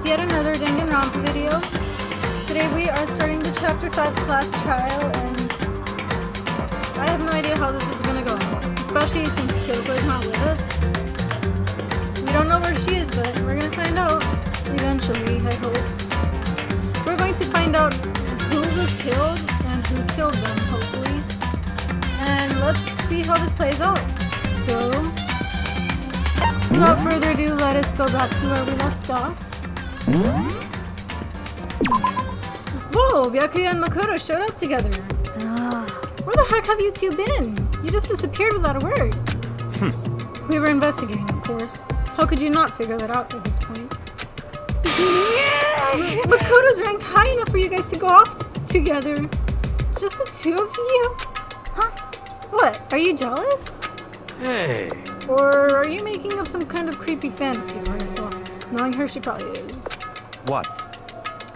with yet another Danganronpa video. Today we are starting the Chapter 5 class trial, and I have no idea how this is gonna go, especially since Kyoko is not with us. We don't know where she is, but we're gonna find out eventually, I hope. We're going to find out who was killed and who killed them, hopefully. And let's see how this plays out. So, without further ado, let us go back to where we left off. Whoa, Byakuya and Makoto showed up together. Where the heck have you two been? You just disappeared without a word. We were investigating, of course. How could you not figure that out at this point? Makoto's ranked high enough for you guys to go off together. Just the two of you? Huh? What? Are you jealous? Hey. Or are you making up some kind of creepy fantasy for yourself? Knowing her, she probably is. What?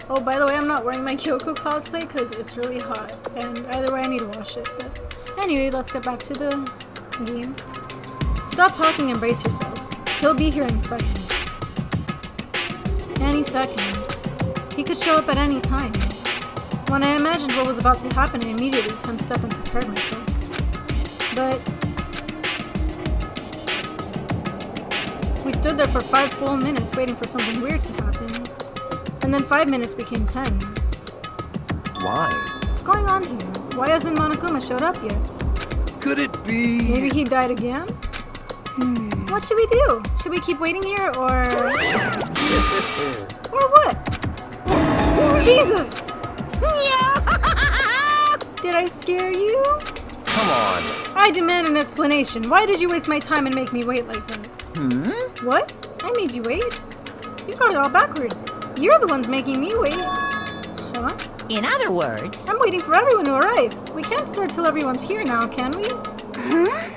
Oh, by the way, I'm not wearing my Kyoko cosplay because it's really hot. And either way, I need to wash it. But anyway, let's get back to the game. Stop talking and brace yourselves. He'll be here any second. Any second. He could show up at any time. When I imagined what was about to happen, I immediately tensed up and prepared myself. But we stood there for 5 full minutes waiting for something weird to happen. And then 5 minutes became 10. Why? What's going on here? Why hasn't Monokuma showed up yet? Could it be? Maybe he died again? What should we do? Should we keep waiting here, or... or what? Jesus! Did I scare you? Come on. I demand an explanation. Why did you waste my time and make me wait like that? What? I made you wait? You got it all backwards. You're the ones making me wait. Huh? In other words... I'm waiting for everyone to arrive. We can't start till everyone's here now, can we? Huh?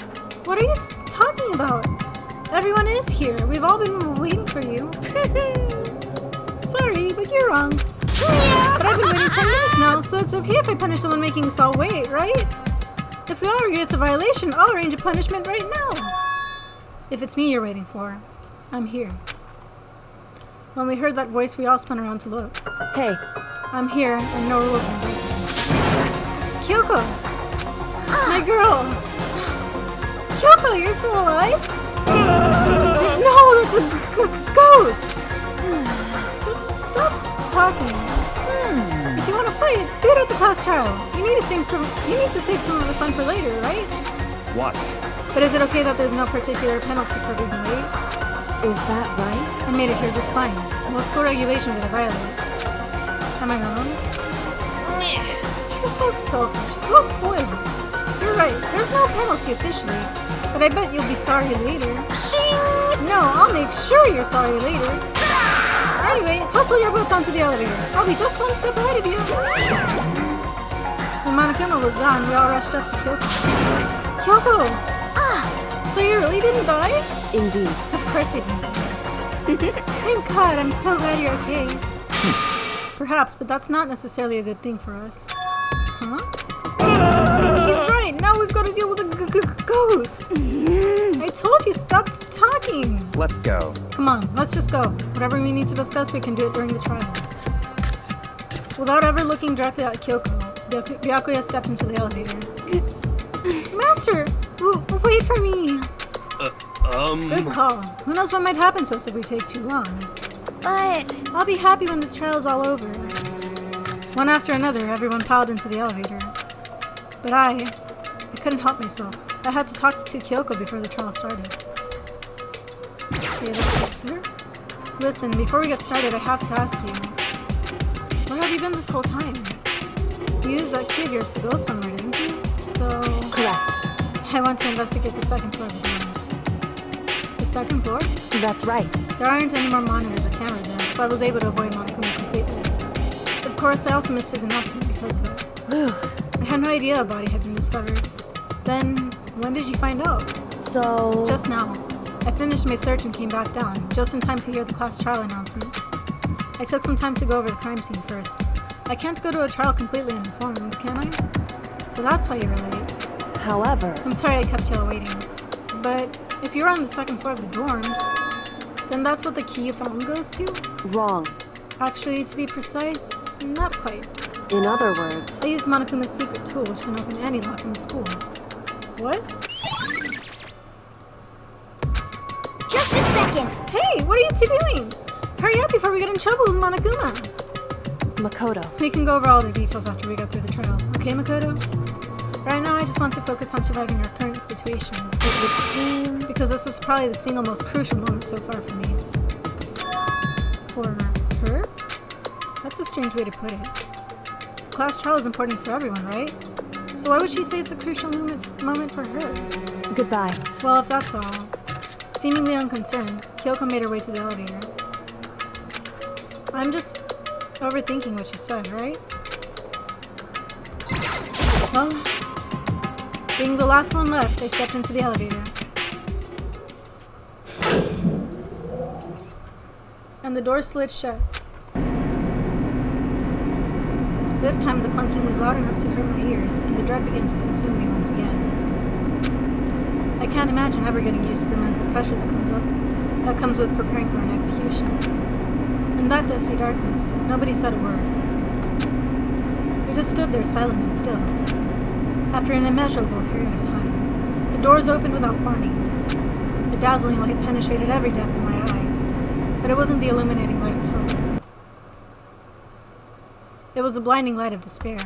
What are you talking about? Everyone is here. We've all been waiting for you. Sorry, but you're wrong. But I've been waiting 10 minutes now, so it's okay if I punish someone making us all wait, right? If we all agree it's a violation, I'll arrange a punishment right now. If it's me you're waiting for, I'm here. When we heard that voice, we all spun around to look. Hey. I'm here, and no rules were broken. Kyoko! My girl! Kyoko, you're still alive? No, that's a ghost! Stop talking. If you want to fight, do it at the class trial. You need to save some of the fun for later, right? What? But is it okay that there's no particular penalty for being late? Is that right? I made it here just fine. What school regulation did I violate? Am I wrong? You're so selfish, so spoiled. You're right, there's no penalty officially, but I bet you'll be sorry later. No, I'll make sure you're sorry later. Anyway, hustle your boots onto the elevator. I'll be just one step ahead of you. When Monokuma was gone, we all rushed up to Kyoko. Kyoko! So you really didn't die? Indeed. Of course I didn't. Thank God, I'm so glad you're okay. Perhaps, but that's not necessarily a good thing for us. Huh? He's right, now we've got to deal with a ghost. I told you, stop talking. Let's go. Come on, let's just go. Whatever we need to discuss, we can do it during the trial. Without ever looking directly at Kyoko, Byakuya stepped into the elevator. Master, wait for me. Good call. Who knows what might happen to us if we take too long. But... I'll be happy when this trial is all over. One after another, everyone piled into the elevator. But I couldn't help myself. I had to talk to Kyoko before the trial started. Okay, let's talk to her. Listen, before we get started, I have to ask you. Where have you been this whole time? You used that key of yours to go somewhere, didn't you? So... Correct. I want to investigate the second floor of the dorms. The second floor? That's right. There aren't any more monitors or cameras there, so I was able to avoid Monokuma completely. Of course, I also missed his announcement because of it. I had no idea a body had been discovered. Then, when did you find out? So... Just now. I finished my search and came back down, just in time to hear the class trial announcement. I took some time to go over the crime scene first. I can't go to a trial completely uninformed, can I? So that's why you were late. However... I'm sorry I kept you all waiting. But if you're on the second floor of the dorms, Then that's what the key you found goes to? Wrong. Actually, to be precise, not quite. In other words, I used Monokuma's secret tool, which can open any lock in the school. What? Just a second! Hey, what are you two doing? Hurry up before we get in trouble with Monokuma. Makoto. We can go over all the details after we get through the trial. Okay, Makoto? Right now, I just want to focus on surviving our current situation. It would seem... Because this is probably the single most crucial moment so far for me. For her? That's a strange way to put it. The class trial is important for everyone, right? So why would she say it's a crucial moment for her? Goodbye. Well, if that's all. Seemingly unconcerned, Kyoko made her way to the elevator. I'm just overthinking what she said, right? Well, being the last one left, I stepped into the elevator. And the door slid shut. This time the clunking was loud enough to hurt my ears, and the dread began to consume me once again. I can't imagine ever getting used to the mental pressure that comes with preparing for an execution. In that dusty darkness, nobody said a word. We just stood there silent and still. After an immeasurable period of time, the doors opened without warning. A dazzling light penetrated every depth of my eyes, but it wasn't the illuminating light of hope. It was the blinding light of despair.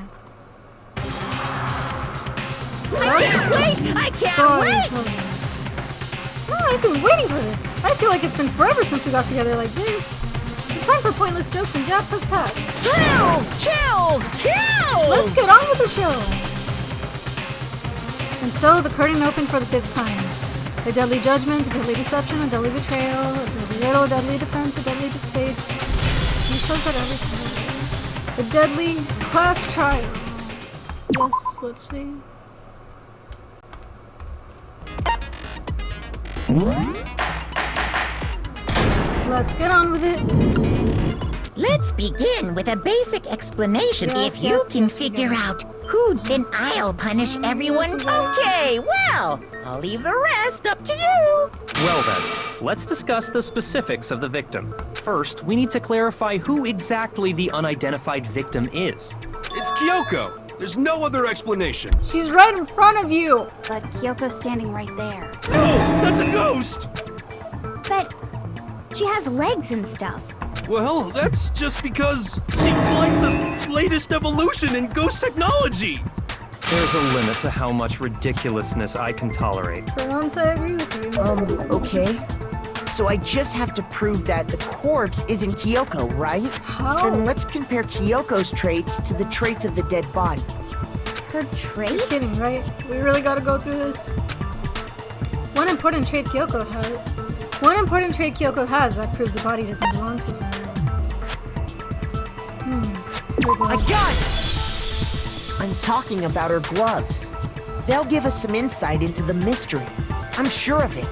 I can't wait! Oh, I've been waiting for this. I feel like it's been forever since we got together like this. The time for pointless jokes and jabs has passed. Thrills, chills, kills! Let's get on with the show. And so the curtain opened for the 5th time. A deadly judgment, a deadly deception, a deadly betrayal, a deadly riddle, a deadly defense, a deadly faith. He says that every time. A deadly class trial. Yes, let's see. Let's get on with it. Let's begin with a basic explanation. If you can figure out who, then I'll punish everyone. Okay, well, I'll leave the rest up to you. Well then, let's discuss the specifics of the victim. First, we need to clarify who exactly the unidentified victim is. It's Kyoko. There's no other explanation. She's right in front of you. But Kyoko's standing right there. No, that's a ghost. But she has legs and stuff. Well, that's just because she's like the latest evolution in ghost technology. There's a limit to how much ridiculousness I can tolerate. For once, I agree with you. Okay. So I just have to prove that the corpse isn't Kyoko, right? How? Then let's compare Kyoko's traits to the traits of the dead body. Her You're traits? kidding, right? We really gotta go through this? One important trait Kyoko has that proves the body doesn't belong to her. I got it! I'm talking about her gloves. They'll give us some insight into the mystery. I'm sure of it.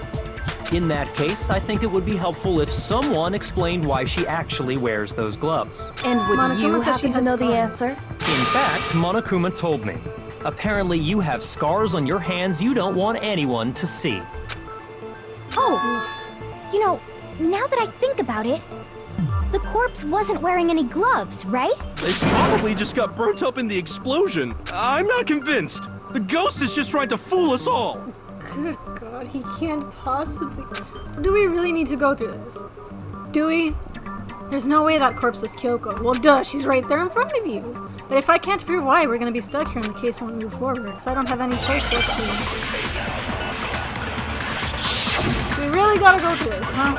In that case, I think it would be helpful if someone explained why she actually wears those gloves. And would Monokuma you said she happen to has know the scars. answer? In fact, Monokuma told me. Apparently you have scars on your hands you don't want anyone to see. Oh, you know, now that I think about it, the corpse wasn't wearing any gloves, right? They probably just got burnt up in the explosion. I'm not convinced. The ghost is just trying to fool us all. Good God, he can't possibly... Do we really need to go through this? Do we? There's no way that corpse was Kyoko. Well, duh, she's right there in front of you. But if I can't prove why, we're gonna be stuck here and the case won't move forward, so I don't have any choice but to... We really gotta go through this, huh?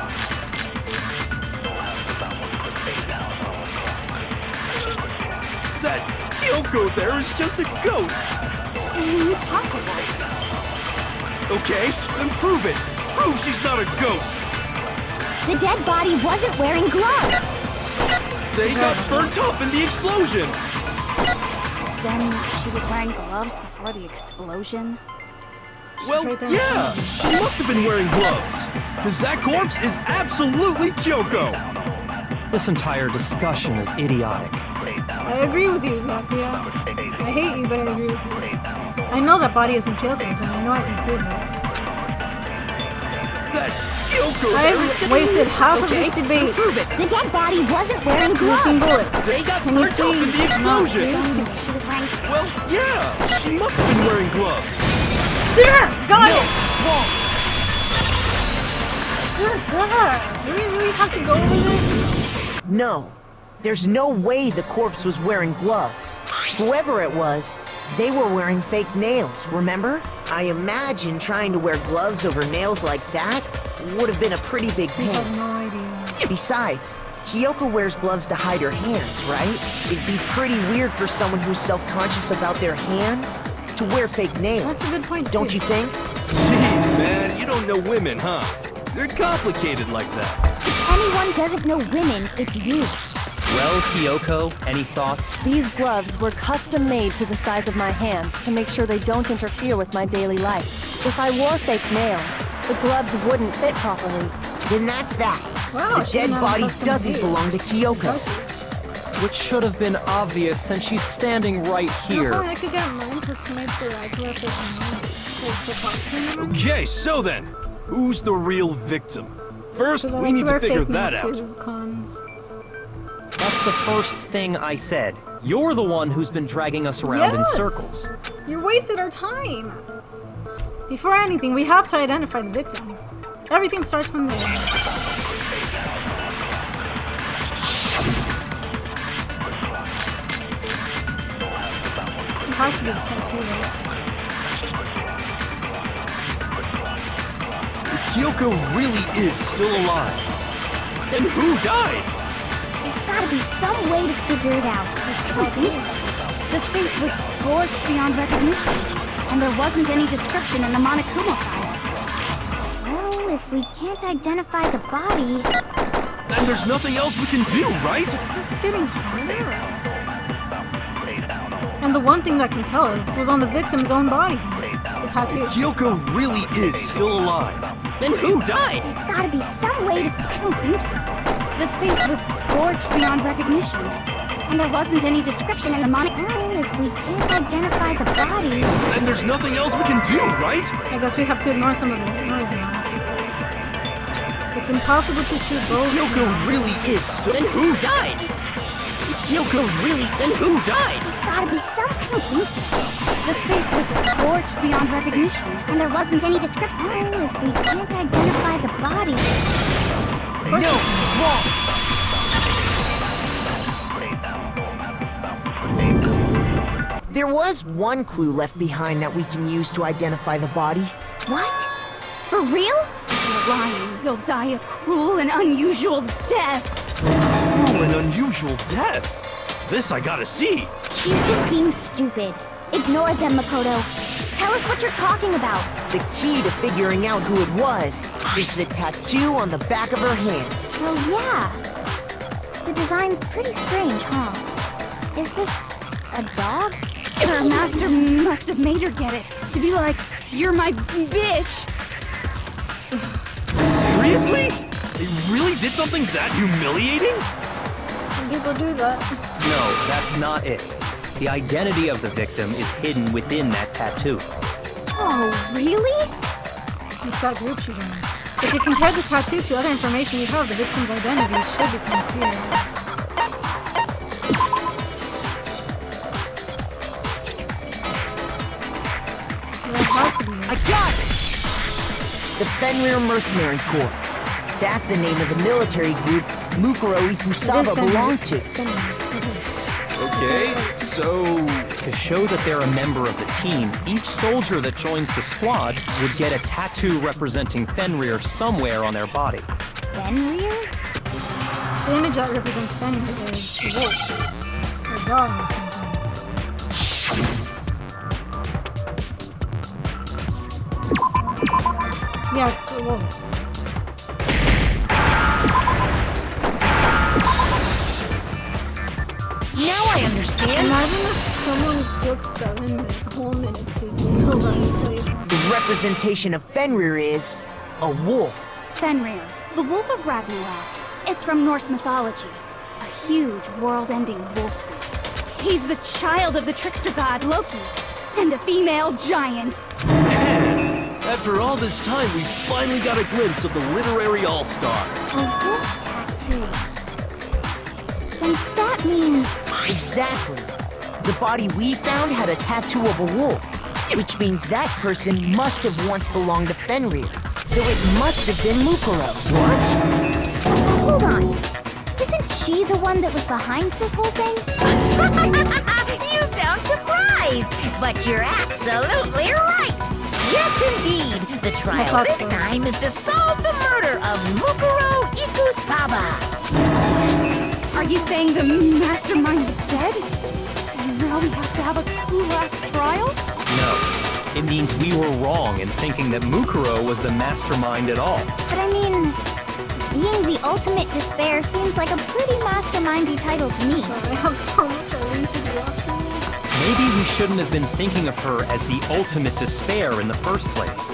That Kyoko there is just a ghost. Impossible. Okay, then prove it. Prove she's not a ghost. The dead body wasn't wearing gloves. They got burnt up in the explosion. Then she was wearing gloves before the explosion. Well, right there. yeah, she must have been wearing gloves. Because that corpse is absolutely Kyoko. This entire discussion is idiotic. I agree with you, Byakuya. I hate you, but I agree with you. I know that body isn't Kyoko's, and I know I can prove it. That Kyoko, I've wasted half of this debate Prove it. The dead body wasn't wearing using gloves. bullets. They got Can you burnt up in please the not explosion. do this? She was wearing. Well, yeah, she must have been wearing gloves. There! Got it! It's wrong. Good God. Do we really have to go over this? No. There's no way the corpse was wearing gloves. Whoever it was, they were wearing fake nails, remember? I imagine trying to wear gloves over nails like that would have been a pretty big I pain. have no idea. Besides, Kyoko wears gloves to hide her hands, right? It'd be pretty weird for someone who's self-conscious about their hands to wear fake nails. That's a good point, Don't too. you think? Jeez, man, you don't know women, huh? They're complicated like that. If anyone doesn't know women, it's you. Well, Kyoko, any thoughts? These gloves were custom made to the size of my hands to make sure they don't interfere with my daily life. If I wore fake nails, the gloves wouldn't fit properly. Then that's that. Wow, The she dead didn't have body custom doesn't made. belong to Kyoko. Impressive. Which should have been obvious since she's standing right here. I could get mine custom made so I could wear fake nails. Like the costume. Okay, so then, who's the real victim? First, Because I we like need to to wear figure fake that nails out. too, cons. That's the first thing I said. You're the one who's been dragging us around in Yes! circles. You wasted our time. Before anything, we have to identify the victim. Everything starts from there. It has to be the tattoo, right? Kyoko really is still alive. And who died? There's gotta be some way to figure it out. I don't think so. The face was scorched beyond recognition, and there wasn't any description in the Monokuma file. Well, if we can't identify the body, Then there's nothing else we can do, right? It's just getting harder. And the one thing that can tell us was on the victim's own body. It's the tattoo. Kyoko really is still alive. Then who died? there's gotta be some way to. I don't think so. The face was scorched beyond recognition, and there wasn't any description in the Monokuma. Well, if we can't identify the body, Then there's nothing else we can do, right? I guess we have to ignore some of the white noise now. It's impossible to shoot both. Kyoko really is still. Then who died? Kyoko really. Then who died? there's gotta be some. I don't think so. The face was scorched beyond recognition, and there wasn't any description. Well, if we can't identify the body, No, it's wrong. There was one clue left behind that we can use to identify the body. what? For real? You're lying. You'll die a cruel and unusual death. Oh, an unusual death. This I gotta see. She's just being stupid. Ignore them, Makoto. Tell us what you're talking about. The key to figuring out who it was is the tattoo on the back of her hand. Well, yeah. The design's pretty strange, huh? Is this a dog? Her master must have made her get it. To be like, you're my bitch. Seriously? They really did something that humiliating? Some people do that. No, that's not it. The identity of the victim is hidden within that tattoo. Oh, really? It's that group shooting. If you compare the tattoo to other information we have, the victim's identity should become clear. Well, it has to be. I got it! The Fenrir Mercenary Corps. That's the name of the military group Mukuro Ikusawa belonged to. Okay, so. To show that they're a member of the team, each soldier that joins the squad would get a tattoo representing Fenrir somewhere on their body. Fenrir? The image that represents Fenrir is a wolf. Or a dog or something. Yeah, it's a wolf. Now I understand. Imagine if someone took 7 whole minutes to know that he played. The representation of Fenrir is a wolf. Fenrir, the Wolf of Ragnarok. It's from Norse mythology. A huge, world-ending wolf race. He's the child of the trickster god Loki, and a female giant. Man, After all this time, we finally got a glimpse of the literary all-star. A wolf tattoo. And that means... Exactly. The body we found had a tattoo of a wolf, which means that person must have once belonged to Fenrir. So it must have been Mukuro. Hold on. Isn't she the one that was behind this whole thing? You sound surprised, but you're absolutely right. Yes, indeed. The trial this time is to solve the murder of Mukuro Ikusaba. Are you saying the mastermind is dead? And now we have to have a cool last trial? No. It means we were wrong in thinking that Mukuro was the mastermind at all. But I mean, being the ultimate despair seems like a pretty mastermindy title to me. I have so much I need to do after this. Maybe we shouldn't have been thinking of her as the ultimate despair in the first place.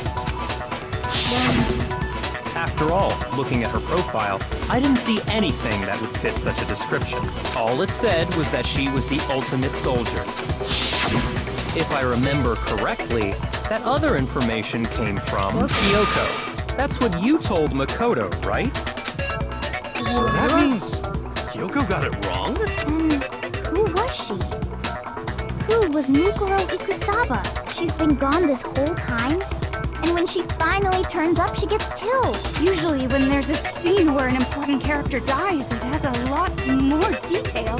After all, looking at her profile, I didn't see anything that would fit such a description. All it said was that she was the ultimate soldier. If I remember correctly, that other information came from Kyoko. That's what you told Makoto, right? So that means Kyoko got it wrong? And who was she? Who was Mukuro Ikusaba? She's been gone this whole time? And when she finally turns up, she gets killed. Usually when there's a scene where an important character dies, it has a lot more detail.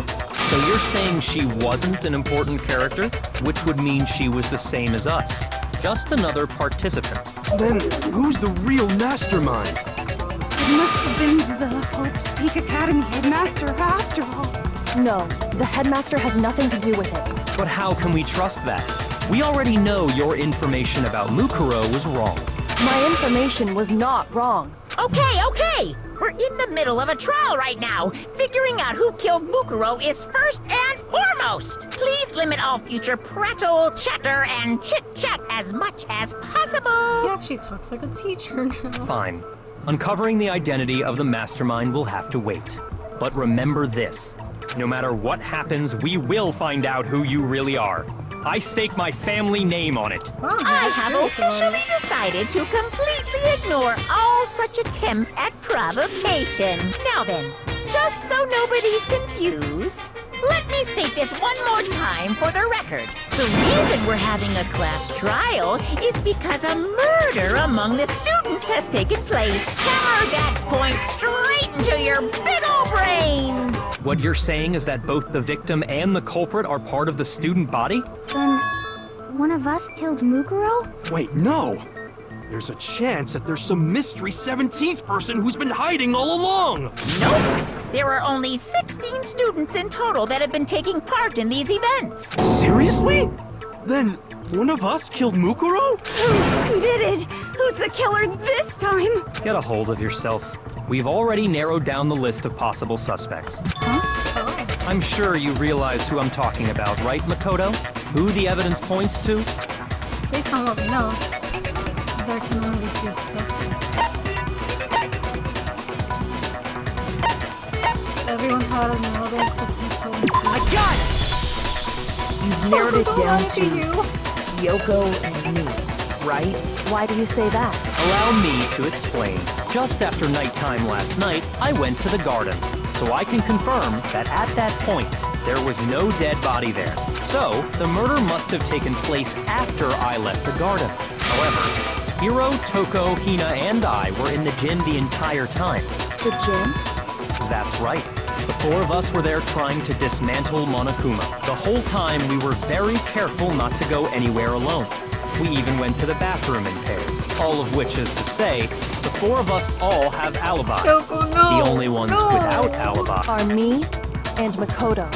So you're saying she wasn't an important character, which would mean she was the same as us. Just another participant. Then who's the real mastermind? It must have been the Hope's Peak Academy headmaster after all. No, the headmaster has nothing to do with it. But how can we trust that? We already know your information about Mukuro was wrong. My information was not wrong. Okay. We're in the middle of a trial right now. Figuring out who killed Mukuro is first and foremost. Please limit all future prattle, chatter, and chit-chat as much as possible. He actually talks like a teacher now. Fine. Uncovering the identity of the mastermind will have to wait. But remember this. No matter what happens, we will find out who you really are. I stake my family name on it. Wow, I he's have serious about officially it. decided to completely ignore all such attempts at provocation. Now then, just so nobody's confused, let me state this one more time for the record. The reason we're having a class trial is because a murder among the students has taken place. Hammer that point straight into your big ol' brains! What you're saying is that both the victim and the culprit are part of the student body? Then, one of us killed Mukuro? Wait, no! There's a chance that there's some mystery 17th person who's been hiding all along! Nope! There are only 16 students in total that have been taking part in these events. Seriously? Then one of us killed Mukuro? Who did it? Who's the killer this time? Get a hold of yourself. We've already narrowed down the list of possible suspects. I'm sure you realize who I'm talking about, right, Makoto? Who the evidence points to? Based on what we know, there can only be two suspects. Everyone thought of another except Makoto. I got it! You've narrowed it down to you. Kyoko and me, right? Why do you say that? Allow me to explain. Just after nighttime last night, I went to the garden. So I can confirm that at that point, there was no dead body there. So, the murder must have taken place after I left the garden. However, Hiro, Toko, Hina, and I were in the gym the entire time. The gym? That's right. The four of us were there trying to dismantle Monokuma. The whole time we were very careful not to go anywhere alone. We even went to the bathroom in pairs. All of which is to say, the four of us all have alibis. Kyoko, no! The only ones without alibi. Are me and Makoto.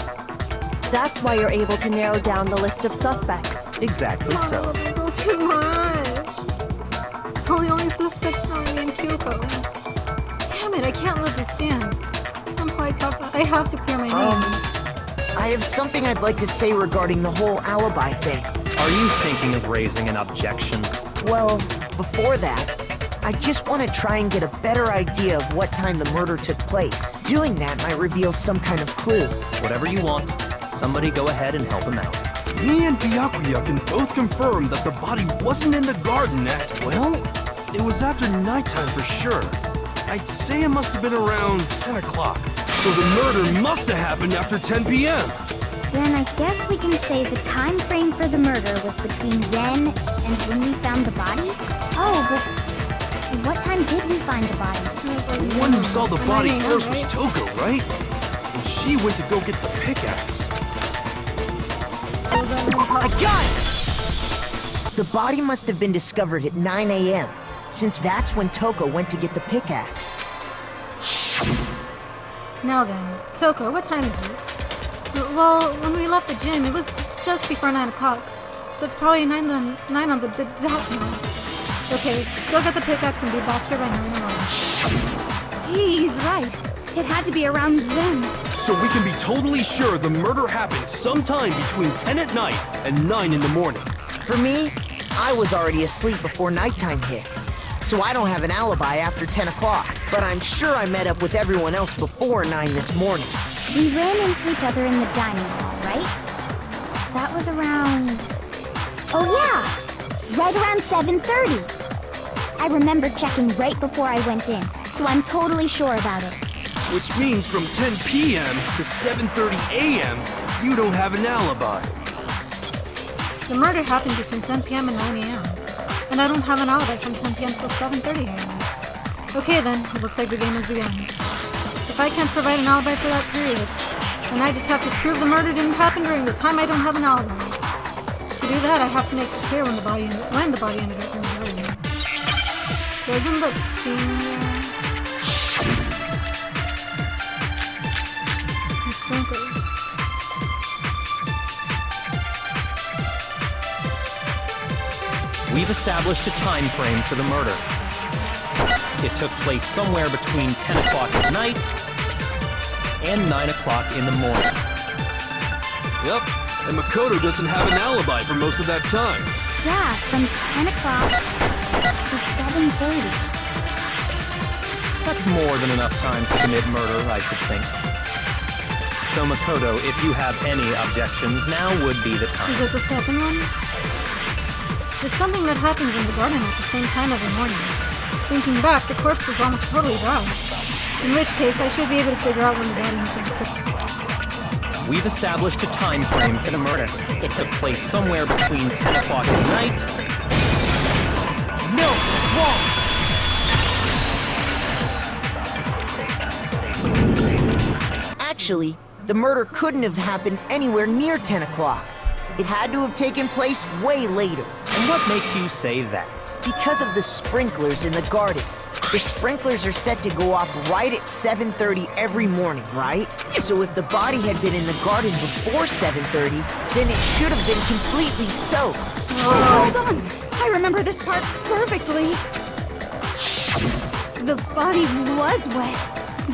That's why you're able to narrow down the list of suspects. Exactly so. Oh, they go too much. So the only suspects now are me and Kyoko. Damn it, I can't let this stand. Somehow I have to clear my name. I have something I'd like to say regarding the whole alibi thing. Are you thinking of raising an objection? Well, before that, I just want to try and get a better idea of what time the murder took place. Doing that might reveal some kind of clue. Whatever you want. Somebody go ahead and help him out. Me and Byakuya can both confirm that the body wasn't in the garden at, well, it was after nighttime for sure. I'd say it must have been around 10 o'clock. So the murder must have happened after 10 p.m. Then I guess we can say the time frame for the murder was between then and when we found the body? Oh, but what time did we find the body? The one who saw the body first was Toko, right? And she went to go get the pickaxe. I got it! The body must have been discovered at 9 a.m., since that's when Toko went to get the pickaxe. Now then, Toko, what time is it? Well, when we left the gym, it was just before 9 o'clock. So it's probably 9 on the dot now. Okay, go get the pickaxe and be back here by 9 a.m. He's right. It had to be around then. So we can be totally sure the murder happened sometime between 10 at night and 9 in the morning. For me, I was already asleep before nighttime hit, so I don't have an alibi after 10 o'clock. But I'm sure I met up with everyone else before 9 this morning. We ran into each other in the dining hall, right? That was around... Oh yeah! Right around 7:30. I remember checking right before I went in, so I'm totally sure about it. Which means from 10 p.m. to 7:30 a.m., you don't have an alibi. The murder happened between 10 p.m. and 9 a.m. And I don't have an alibi from 10 p.m. till 7:30 a.m. Okay then, it looks like the game has begun. If I can't provide an alibi for that period, then I just have to prove the murder didn't happen during the time I don't have an alibi. To do that, I have to make it clear when the body ended up in the garden. Doesn't look the sprinklers. We've established a time frame for the murder. It took place somewhere between 10 o'clock at night and 9 o'clock in the morning. Yep, and Makoto doesn't have an alibi for most of that time. Yeah, from 10 o'clock to 7:30. That's more than enough time to commit murder, I should think. So Makoto, if you have any objections, now would be the time. Is it the second one? There's something that happens in the garden at the same time every morning. Thinking back, the corpse was almost totally dry. In which case, I should be able to figure out when the body was picked. We've established a time frame for the murder. It took place somewhere between 10 o'clock at night. No, it's wrong! Actually, the murder couldn't have happened anywhere near 10 o'clock. It had to have taken place way later. And what makes you say that? Because of the sprinklers in the garden. The sprinklers are set to go off right at 7:30 every morning, right? So if the body had been in the garden before 7:30, then it should have been completely soaked. Hold on! I remember this part perfectly. The body was wet.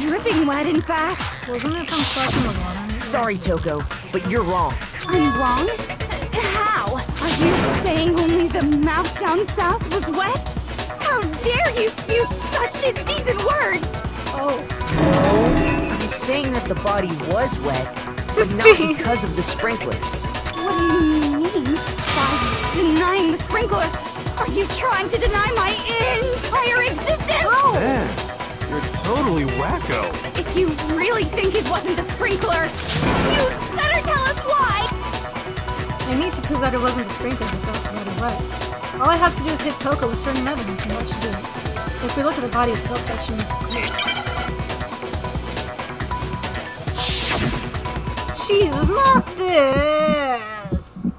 Dripping wet, in fact. Wasn't it from splashing the water? Sorry, Toko, but you're wrong. I'm wrong? How? Are you saying only the mouth down south was wet? How dare you spew such indecent words! Oh. No, I'm saying that the body was wet, but not because of the sprinklers. What do you mean by denying the sprinkler? Are you trying to deny my entire existence? Oh! Man, you're totally wacko. If you really think it wasn't the sprinkler, you'd better tell us why! I need to prove that it wasn't the sprinklers that got the body wet. All I have to do is hit Toko with certain evidence and that should do it. If we look at the body itself, that should make it clear. Jesus, not this!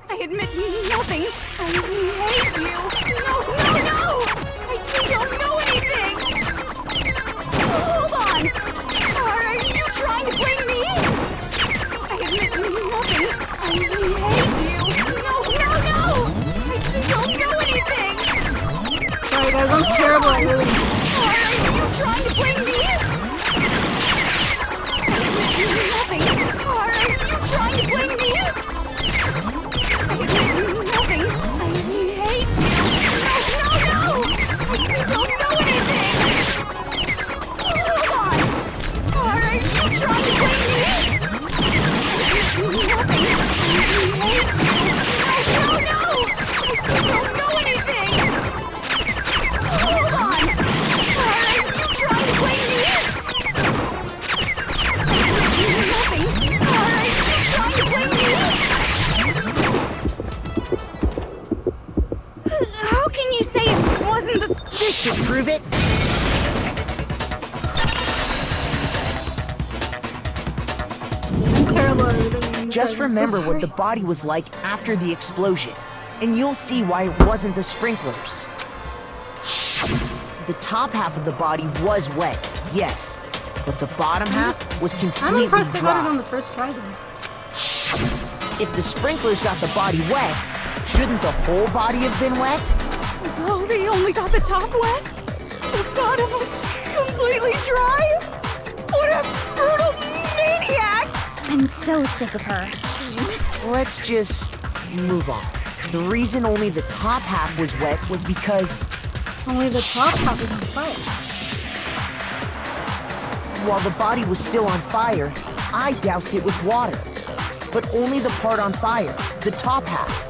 I admit nothing. I hate you. No! I don't know anything! Hold on! Are you trying to blame me? I admit nothing. I hate you. No! I don't know anything! Sorry guys, I'm terrible at reading. Are you trying to blame me? I admit nothing. Are you trying to blame me? I admit nothing. I hate you. No! I don't should prove it. I'm terrible at everything. Just remember what the body was like after the explosion, and you'll see why it wasn't the sprinklers. The top half of the body was wet, yes, but the bottom half was I'm completely impressed I got it on dry. the first try though. If the sprinklers got the body wet, shouldn't the whole body have been wet? So they only got the top wet? The bottom was completely dry? What a brutal maniac! I'm so sick of her. Let's just move on. The reason only the top half was wet was because Only the top half is on fire. while the body was still on fire, I doused it with water. But only the part on fire, the top half.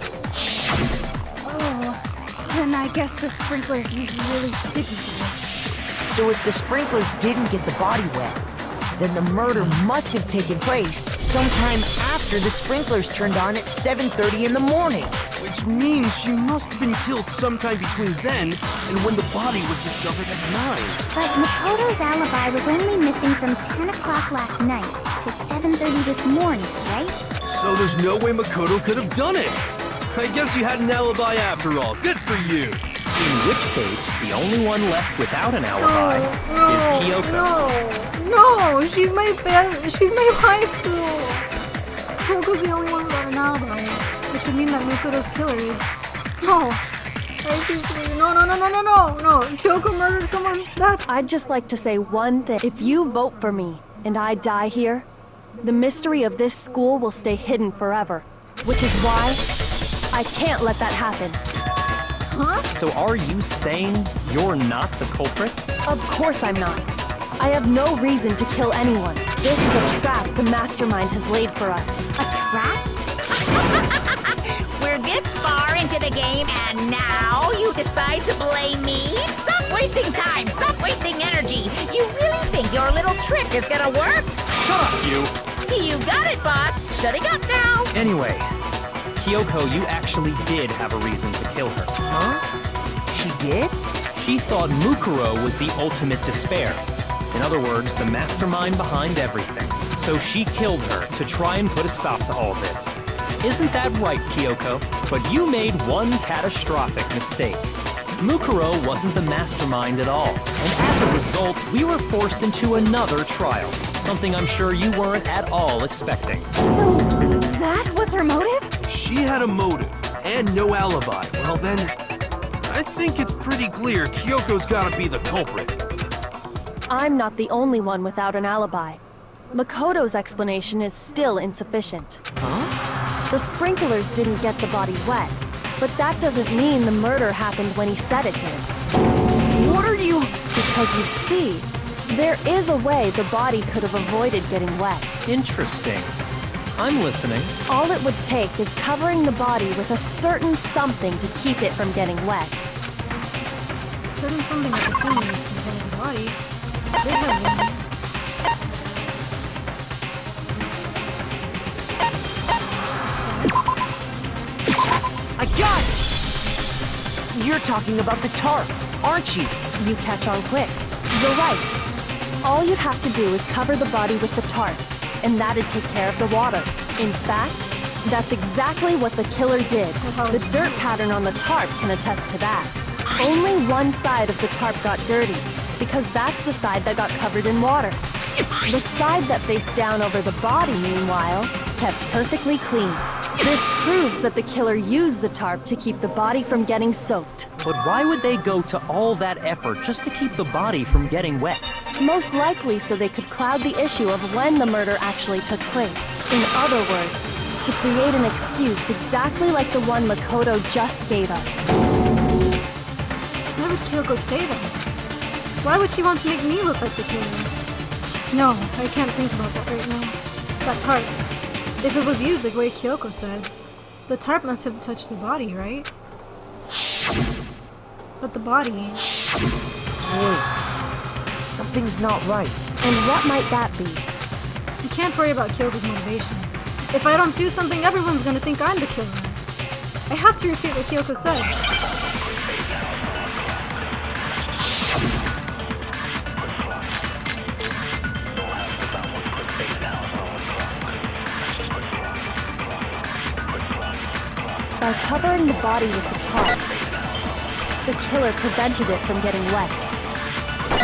Oh, then I guess the sprinklers really didn't do it. So if the sprinklers didn't get the body wet, then the murder must have taken place sometime after the sprinklers turned on at 7:30 in the morning. Which means she must have been killed sometime between then and when the body was discovered at 9. But Makoto's alibi was only missing from 10 o'clock last night to 7:30 this morning, right? So there's no way Makoto could have done it. I guess you had an alibi after all. Good for you. In which case, the only one left without an alibi is Kyoko. No, she's my best. She's my waifu. Kyoko's the only one without an alibi, which would mean that Makoto's killer is. No. No. Kyoko murdered someone. That's. I'd just like to say one thing. If you vote for me and I die here, the mystery of this school will stay hidden forever. Which is why I can't let that happen. Huh? So are you saying you're not the culprit? Of course I'm not. I have no reason to kill anyone. This is a trap the mastermind has laid for us. A trap? We're this far into the game, and now you decide to blame me? Stop wasting time! Stop wasting energy! You really think your little trick is gonna work? Shut up, you! You got it, boss! Shutting up now! Anyway, Kyoko, you actually did have a reason to kill her. Huh? She did? She thought Mukuro was the ultimate despair. In other words, the mastermind behind everything. So she killed her to try and put a stop to all this. Isn't that right, Kyoko? But you made one catastrophic mistake. Mukuro wasn't the mastermind at all. And as a result, we were forced into another trial. Something I'm sure you weren't at all expecting. So that was her motive? If she had a motive and no alibi, well then, I think it's pretty clear Kyoko's gotta be the culprit. I'm not the only one without an alibi. Makoto's explanation is still insufficient. Huh? The sprinklers didn't get the body wet, but that doesn't mean the murder happened when he said it did. What are you... Because you see, there is a way the body could have avoided getting wet. Interesting. I'm listening. All it would take is covering the body with a certain something to keep it from getting wet. Certain something at the scene used to get in the body. They have one. I got it! You're talking about the tarp, aren't you? You catch on quick. You're right. All you'd have to do is cover the body with the tarp, and that'd take care of the water. In fact, that's exactly what the killer did. The dirt pattern on the tarp can attest to that. Only one side of the tarp got dirty, because that's the side that got covered in water. The side that faced down over the body, meanwhile, kept perfectly clean. This proves that the killer used the tarp to keep the body from getting soaked. But why would they go to all that effort just to keep the body from getting wet? Most likely so they could cloud the issue of when the murder actually took place. In other words, to create an excuse exactly like the one Makoto just gave us. Why would Kyoko say that? Why would she want to make me look like the killer? No, I can't think about that right now. That tarp. If it was used the way Kyoko said, the tarp must have touched the body, right? But the body... Wait. Something's not right. And what might that be? You can't worry about Kyoko's motivations. If I don't do something, everyone's gonna think I'm the killer. I have to refute what Kyoko said. By covering the body with the tarp, the killer prevented it from getting wet.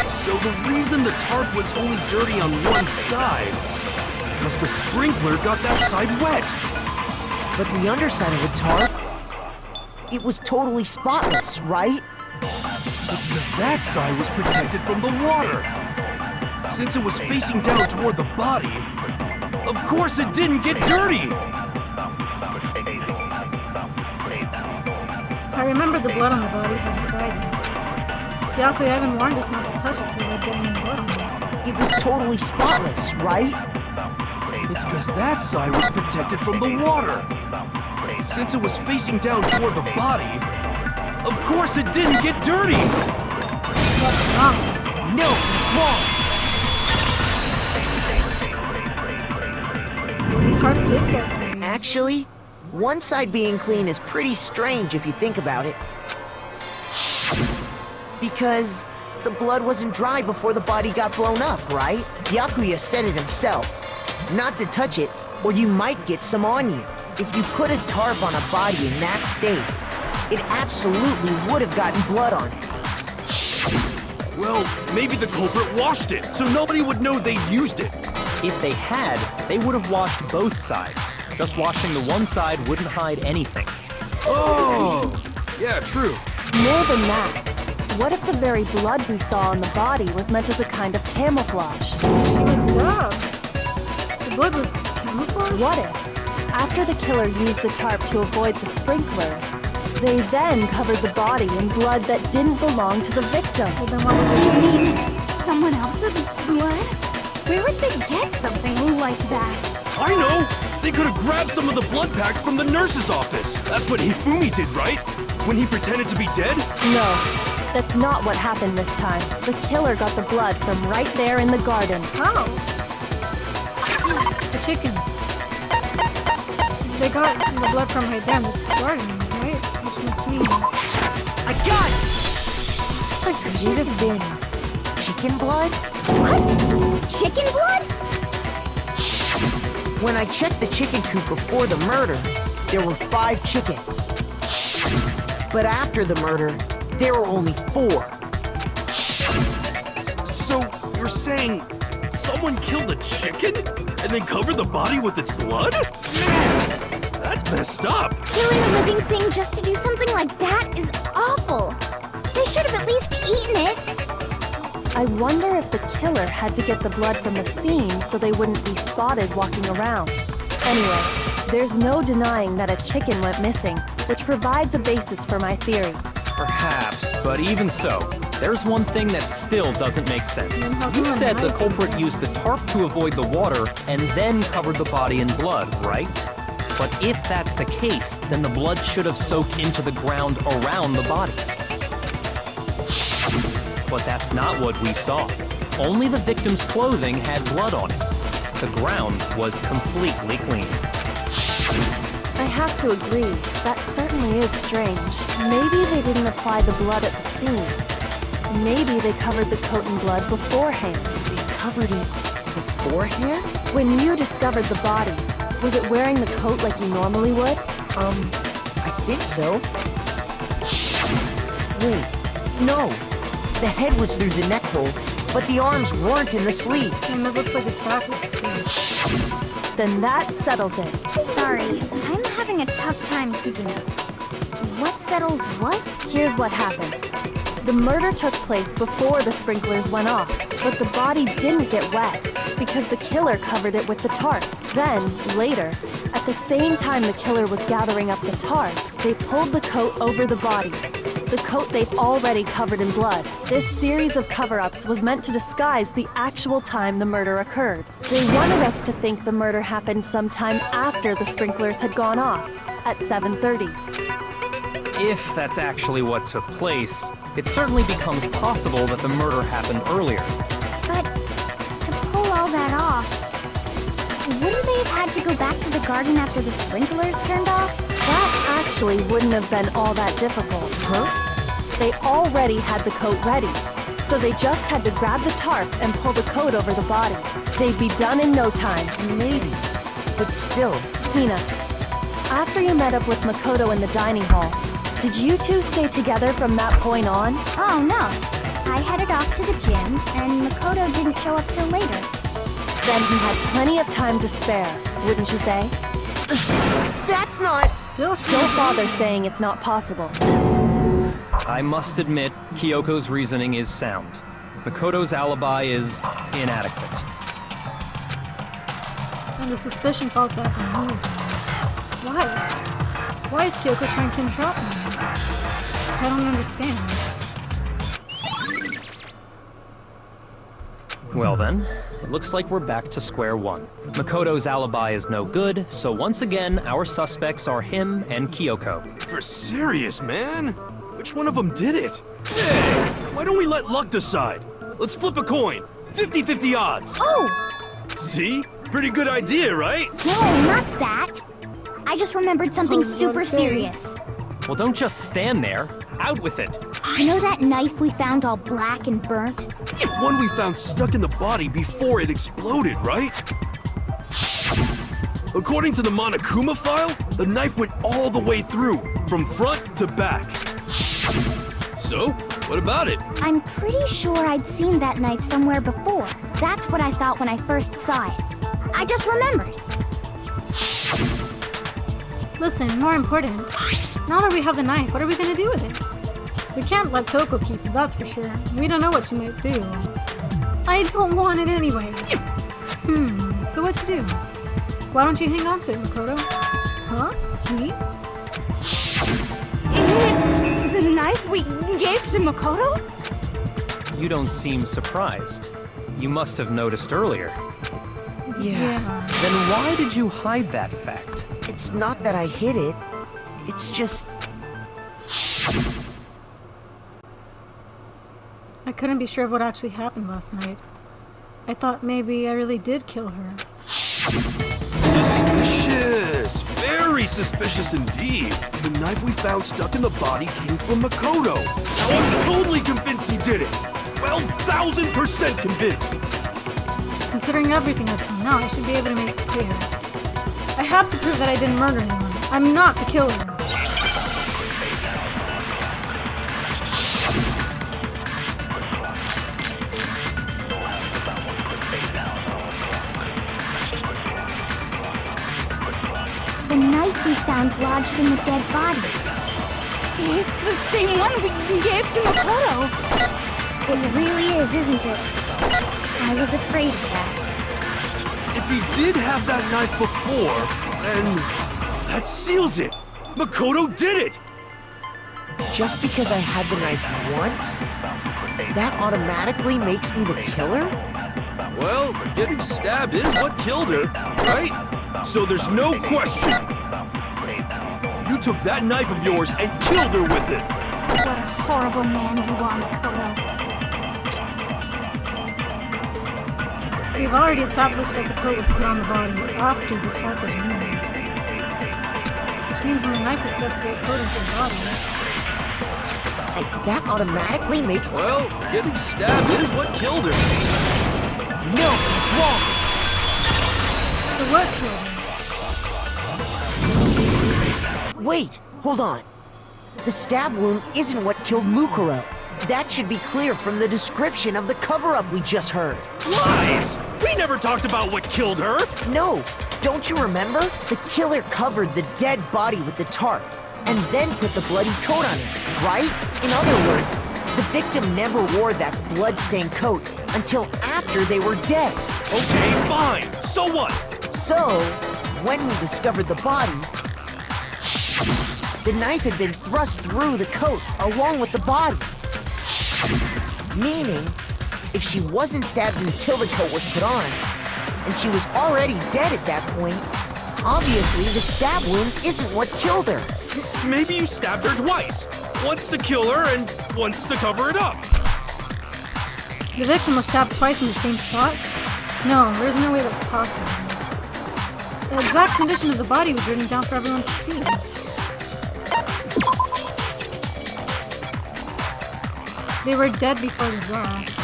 So the reason the tarp was only dirty on one side is because the sprinkler got that side wet. But the underside of the tarp, it was totally spotless, right? It's because that side was protected from the water. Since it was facing down toward the body, of course it didn't get dirty. I remember the blood on the body hadn't dried yet. Yaku even warned us not to touch it to avoid getting any blood on it. It was totally spotless, right? It's because that side was protected from the water. Since it was facing down toward the body, of course it didn't get dirty. What's wrong? No, it's wrong. The tarp did get dirty. Actually, one side being clean is pretty strange if you think about it. Because the blood wasn't dry before the body got blown up, right? Yakuya said it himself. Not to touch it, or you might get some on you. If you put a tarp on a body in that state, it absolutely would have gotten blood on it. Well, maybe the culprit washed it, so nobody would know they used it. If they had, they would have washed both sides. Just washing the one side wouldn't hide anything. Oh, yeah, true. More than that, what if the very blood we saw on the body was meant as a kind of camouflage? She was stabbed. The blood was camouflaged? What if, after the killer used the tarp to avoid the sprinklers, they then covered the body in blood that didn't belong to the victim? Well, then what would they do? Someone else's blood? Where would they get something like that? I know! They could have grabbed some of the blood packs from the nurse's office. That's what Hifumi did, right? When he pretended to be dead? No, that's not what happened this time. The killer got the blood from right there in the garden. How? The chickens. They got the blood from right there in the garden, right? Which must mean... I got it! Like some Would it chicken. have been chicken blood? What? Chicken blood? When I checked the chicken coop before the murder, there were 5 chickens. But after the murder, there were only 4. So, you're saying someone killed a chicken and then covered the body with its blood? Man, that's messed up. Killing a living thing just to do something like that is awful. They should have at least eaten it. I wonder if the killer had to get the blood from the scene so they wouldn't be spotted walking around. Anyway, there's no denying that a chicken went missing, which provides a basis for my theory. Perhaps, but even so, there's one thing that still doesn't make sense. how You come said the Mike- culprit used the tarp to avoid the water and then covered the body in blood, right? But if that's the case, then the blood should have soaked into the ground around the body. But that's not what we saw. Only the victim's clothing had blood on it. The ground was completely clean. I have to agree, that certainly is strange. Maybe they didn't apply the blood at the scene. Maybe they covered the coat in blood beforehand. They covered it beforehand? When you discovered the body, was it wearing the coat like you normally would? I think so. Wait, no. The head was through the neck hole, but the arms weren't in the sleeves. And it looks like it's backwards, too. Then that settles it. Sorry, I'm having a tough time keeping up. What settles what? Here's what happened. The murder took place before the sprinklers went off, but the body didn't get wet because the killer covered it with the tarp. Then, later, at the same time the killer was gathering up the tarp, they pulled the coat over the body. The coat they've already covered in blood. This series of cover-ups was meant to disguise the actual time the murder occurred. They wanted us to think the murder happened sometime after the sprinklers had gone off, at 7:30. If that's actually what took place, it certainly becomes possible that the murder happened earlier. But to pull all that off, wouldn't they have had to go back to the garden after the sprinklers turned off? That actually wouldn't have been all that difficult. Huh? They already had the coat ready, so they just had to grab the tarp and pull the coat over the body. They'd be done in no time. Maybe. But still, Hina, After you met up with Makoto in the dining hall, did you two stay together from that point on? Oh no. I headed off to the gym, and Makoto didn't show up till later. Then he had plenty of time to spare, wouldn't you say? That's not... Don't bother saying it's not possible. I must admit, Kyoko's reasoning is sound. Makoto's alibi is inadequate. And the suspicion falls back on you. Why? Why is Kyoko trying to entrap me? I don't understand. Well then, it looks like we're back to square one. Makoto's alibi is no good, so once again, our suspects are him and Kyoko. For serious, man? Which one of them did it? Hey, why don't we let luck decide? Let's flip a coin. 50-50 odds. Oh! See? Pretty good idea, right? No, not that. I just remembered something super serious. Well, don't just stand there. Out with it. You know that knife we found all black and burnt? One we found stuck in the body before it exploded, right? According to the Monokuma file, the knife went all the way through, from front to back. So, what about it? I'm pretty sure I'd seen that knife somewhere before. That's what I thought when I first saw it. I just remembered. Listen, more important. Now that we have the knife, what are we gonna do with it? We can't let Toko keep it, that's for sure. We don't know what she might do. I don't want it anyway. So what to do? Why don't you hang on to it, Makoto? Huh? Me? It's the knife we gave to Makoto? You don't seem surprised. You must have noticed earlier. Yeah. Then why did you hide that fact? It's not that I hid it. It's just... I couldn't be sure of what actually happened last night. I thought maybe I really did kill her. Suspicious! Very suspicious indeed. The knife we found stuck in the body came from Makoto. Now I'm totally convinced he did it. 12,000% convinced. Considering everything up till now, I should be able to make it clear. I have to prove that I didn't murder anyone. I'm not the killer. The knife we found lodged in the dead body. It's the same one we gave to Makoto. It really is, isn't it? I was afraid of that. If he did have that knife before, then that seals it. Makoto did it! Just because I had the knife once, that automatically makes me the killer? Well, getting stabbed is what killed her, right? So there's no question. You took that knife of yours and killed her with it. What a horrible man you are, Makoto. We've already established that the coat was put on the body after the tarp was removed. Which means when the knife was thrust through the coat into the body. Like, that automatically makes... Well, getting stabbed is what killed her. No, it's wrong! So what killed her? Wait, hold on. The stab wound isn't what killed Mukuro. That should be clear from the description of the cover-up we just heard. Lies! We never talked about what killed her! No, don't you remember? The killer covered the dead body with the tarp, and then put the bloody coat on it, right? In other words, the victim never wore that blood-stained coat until after they were dead. Okay, fine. So what? So, when we discovered the body, the knife had been thrust through the coat along with the body. Meaning, if she wasn't stabbed until the coat was put on, and she was already dead at that point, obviously the stab wound isn't what killed her. Maybe you stabbed her twice. Once to kill her and once to cover it up. The victim was stabbed twice in the same spot? No, there's no way that's possible. The exact condition of the body was written down for everyone to see. They were dead before the blast.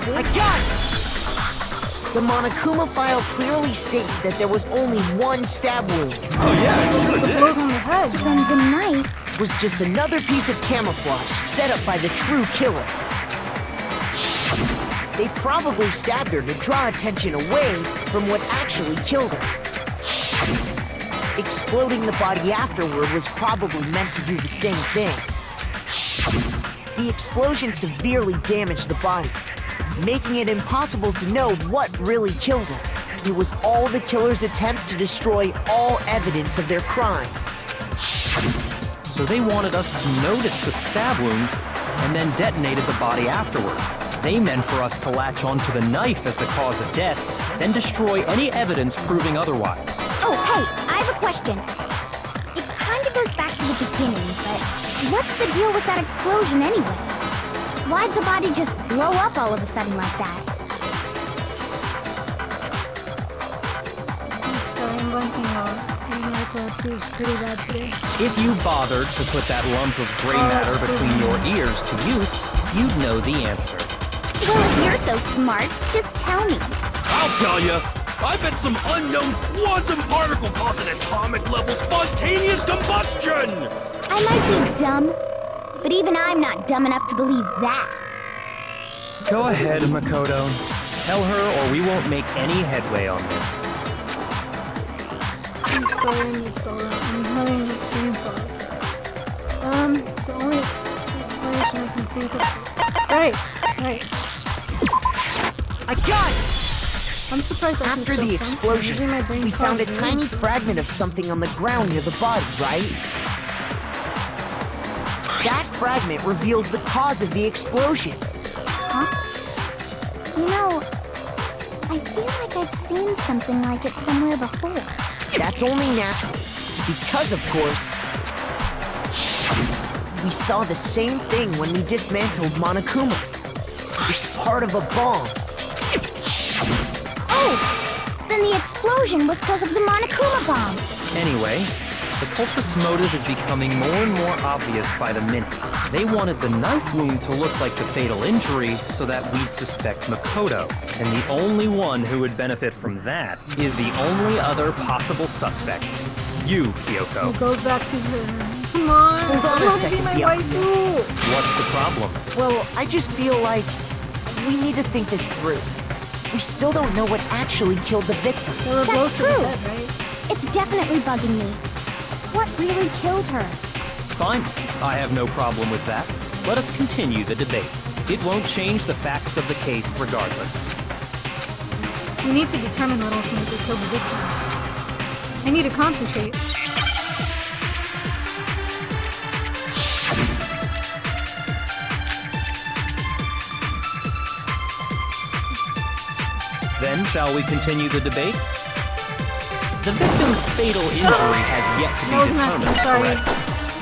I got it! The Monokuma file clearly states that there was only one stab wound. Oh yeah, it sure The did. blows on the head. Then the knife. Was just another piece of camouflage set up by the true killer. They probably stabbed her to draw attention away from what actually killed her. Exploding the body afterward was probably meant to do the same thing. The explosion severely damaged the body, making it impossible to know what really killed her. It was all the killer's attempt to destroy all evidence of their crime. So they wanted us to notice the stab wound and then detonated the body afterward. They meant for us to latch onto the knife as the cause of death, then destroy any evidence proving otherwise. Oh, hey, I have a question. It kind of goes back to the beginning, but what's the deal with that explosion anyway? Why'd the body just blow up all of a sudden like that? I'm sorry, I'm blanking out. My epilepsy is pretty bad today. If you bothered to put that lump of gray matter between your ears to use, you'd know the answer. Well, if you're so smart, just tell me. I'll tell you. I bet some unknown quantum particle caused an atomic level spontaneous combustion! I might be dumb, but even I'm not dumb enough to believe that. Go ahead, Makoto. Tell her or we won't make any headway on this. I'm sorry I missed all that. I'm having brain fog. The only explanation I can think of. Right. I got it! I'm surprised I can After still the function. explosion, Usually my brain we fog found a really- tiny fragment of something on the ground near the body, right? That fragment reveals the cause of the explosion. Huh? You know, I feel like I've seen something like it somewhere before. That's only natural, because of course, we saw the same thing when we dismantled Monokuma. It's part of a bomb. Oh! Then the explosion was because of the Monokuma bomb. Anyway, the culprit's motive is becoming more and more obvious by the minute. They wanted the knife wound to look like the fatal injury so that we'd suspect Makoto. And the only one who would benefit from that is the only other possible suspect. You, Kyoko. It goes back to her. Come on. Hold on a I want to be second, my Bianca. waifu. What's the problem? Well, I just feel like we need to think this through. We still don't know what actually killed the victim. There were That's blows to the true. head, right? It's definitely bugging me. What really killed her? Fine. I have no problem with that. Let us continue the debate. It won't change the facts of the case regardless. We need to determine what ultimately killed the victim. I need to concentrate. Then, shall we continue the debate? The victim's fatal injury has yet to be That was messy, determined, sorry. correct?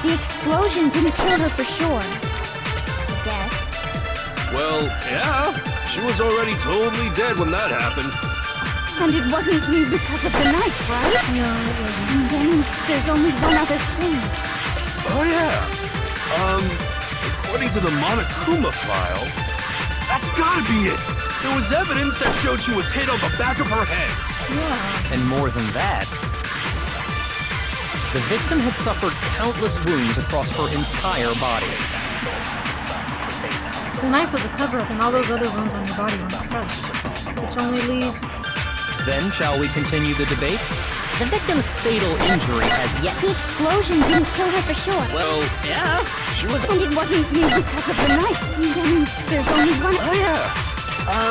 The explosion didn't kill her for sure. I guess. Well, yeah. She was already totally dead when that happened. And it wasn't me because of the knife, right? No, it wasn't. And then there's only one other thing. Oh yeah. According to the Monokuma file, that's gotta be it. There was evidence that showed she was hit on the back of her head. Yeah. And more than that, the victim had suffered countless wounds across her entire body. The knife was a cover-up and all those other wounds on your body weren't fresh. Which only leaves... Then, shall we continue the debate? The victim's fatal injury has yet... The explosion didn't kill her for sure. Well, yeah. She was. And it wasn't me because of the knife. And then there's only one. Oh yeah.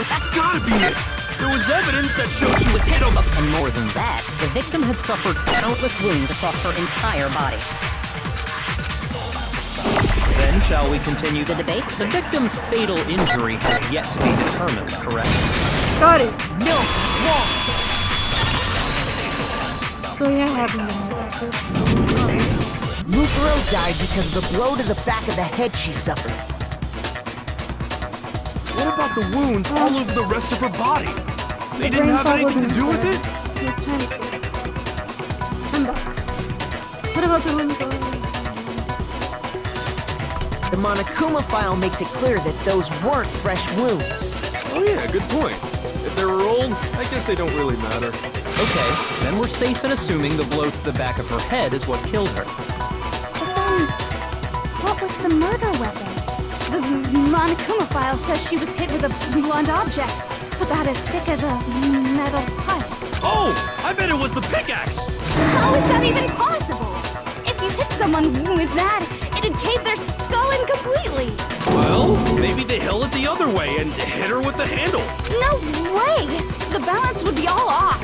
That's gotta be it. There was evidence that showed she was hit on the. And more than that, the victim had suffered countless wounds across her entire body. Then, shall we continue the debate? The victim's fatal injury has yet to be determined, correct? Got it! No, it's wrong. So yeah, it happened in my records. Mukuro died because of the blow to the back of the head she suffered. What about the wounds all over the rest of her body? They The didn't brain have fog anything wasn't to do with there. it? This time so. I'm back. What about the wounds all over? The Monokuma file makes it clear that those weren't fresh wounds. Oh yeah, good point. If they were old, I guess they don't really matter. Okay, then we're safe in assuming the blow to the back of her head is what killed her. But then, what was the murder weapon? The Monokuma file says she was hit with a blunt object, about as thick as a metal pipe. Oh! I bet it was the pickaxe! How is that even possible? If you hit someone with that, it'd cave their skull in completely. Well, maybe they held it the other way and hit her with the handle. No way! The balance would be all off.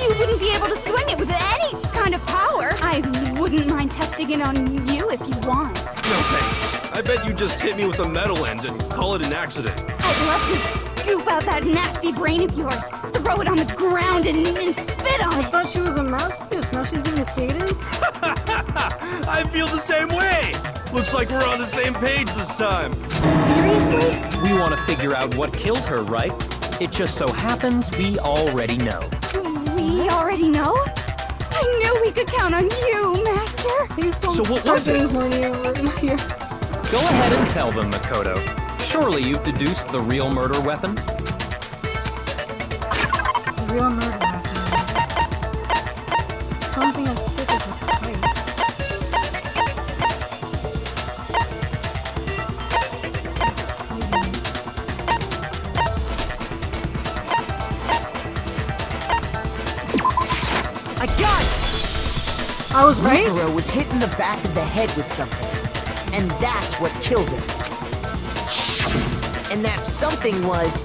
You wouldn't be able to swing it with any kind of power. I wouldn't mind testing it on you if you want. No thanks. I bet you just hit me with a metal end and call it an accident. I'd love to scoop out that nasty brain of yours, throw it on the ground and spit on I it. thought she was a masochist. Now she's being a sadist. I feel the same way! Looks like we're on the same page this time. Seriously? We want to figure out what killed her, right? It just so happens we already know. We already know? I knew we could count on you, Master. Please don't So what start was it? getting horny over my ear. Go ahead and tell them, Makoto. Surely you've deduced the real murder weapon? The real murder weapon. Something as thick as a pipe. I got it! I was right? Mukuro was hit in the back of the head with something. And that's what killed him. And that something was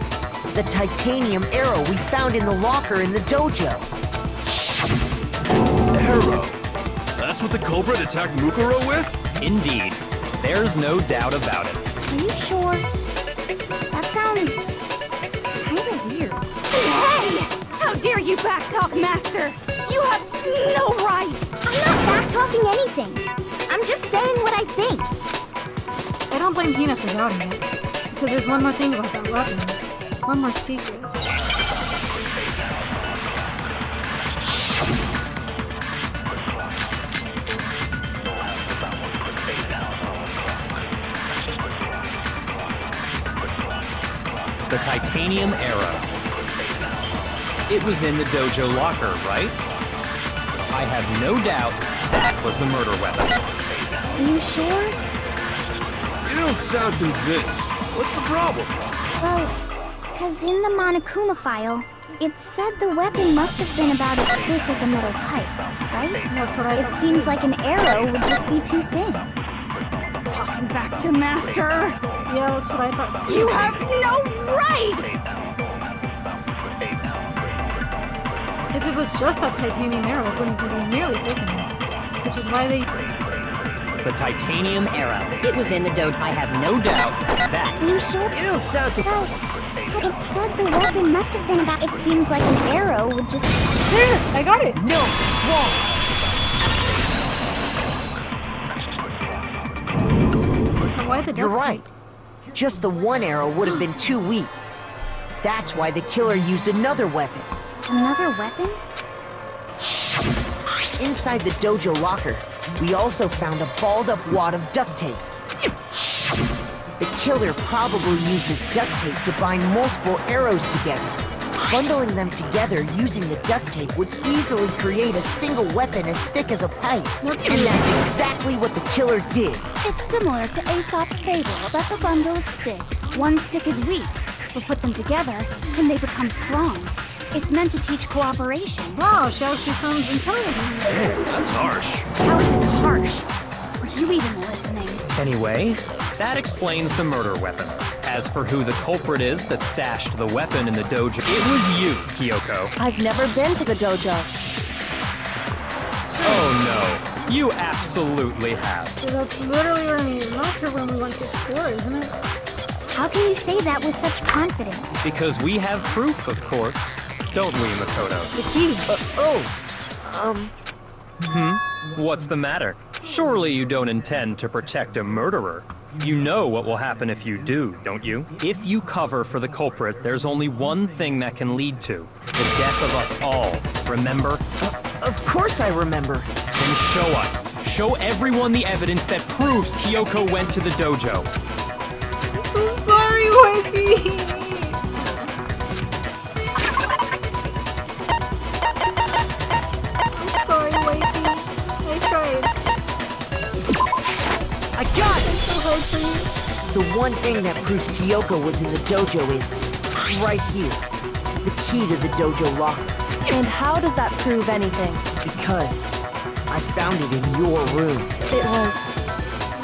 the titanium arrow we found in the locker in the dojo. Arrow? That's what the culprit attacked Mukuro with? Indeed. There's no doubt about it. Are you sure? That sounds kinda weird. Hey! How dare you backtalk, Master? You have no right! I'm not back-talking anything. I'm just saying what I think. I don't blame Hina for doubting it. Because there's one more thing about that weapon. One more secret. The titanium arrow. It was in the dojo locker, right? I have no doubt that was the murder weapon. Are you sure? You don't sound convinced. What's the problem? Well, because in the Monokuma file, it said the weapon must have been about as thick as a metal pipe, right? That's what I It thought. seems like an arrow would just be too thin. Talking back to Master! Yeah, that's what I thought too. You have no right! If it was just that titanium arrow, it wouldn't be nearly thick enough. Which is why they... The titanium arrow. It was in the dojo. I have no doubt that. Are you sure? You don't sound Well, it said the weapon must have been about... It seems like an arrow would just... There! I got it! No, it's wrong. Why the You're duct right. Just the one arrow would have been too weak. That's why the killer used another weapon. Another weapon? Inside the dojo locker, we also found a balled-up wad of duct tape. The killer probably uses duct tape to bind multiple arrows together. Bundling them together using the duct tape would easily create a single weapon as thick as a pipe. And that's exactly what the killer did. It's similar to Aesop's fable about the bundle of sticks. One stick is weak, but put them together, and they become strong. It's meant to teach cooperation. Wow, she actually sounds intelligent. Man, that's harsh. How is it harsh? Were you even listening? Anyway, that explains the murder weapon. As for who the culprit is that stashed the weapon in the dojo, it was you, Kyoko. I've never been to the dojo. Oh no, you absolutely have. So that's literally where we left her when we went to explore, isn't it? How can you say that with such confidence? Because we have proof, of course. Don't we, Makoto? The key. What's the matter? Surely you don't intend to protect a murderer. You know what will happen if you do, don't you? If you cover for the culprit, there's only one thing that can lead to the death of us all. Remember? Of course I remember. Then show us. Show everyone the evidence that proves Kyoko went to the dojo. I'm so sorry, wifey. The one thing that proves Kyoko was in the dojo is right here. The key to the dojo locker. And how does that prove anything? Because I found it in your room. It was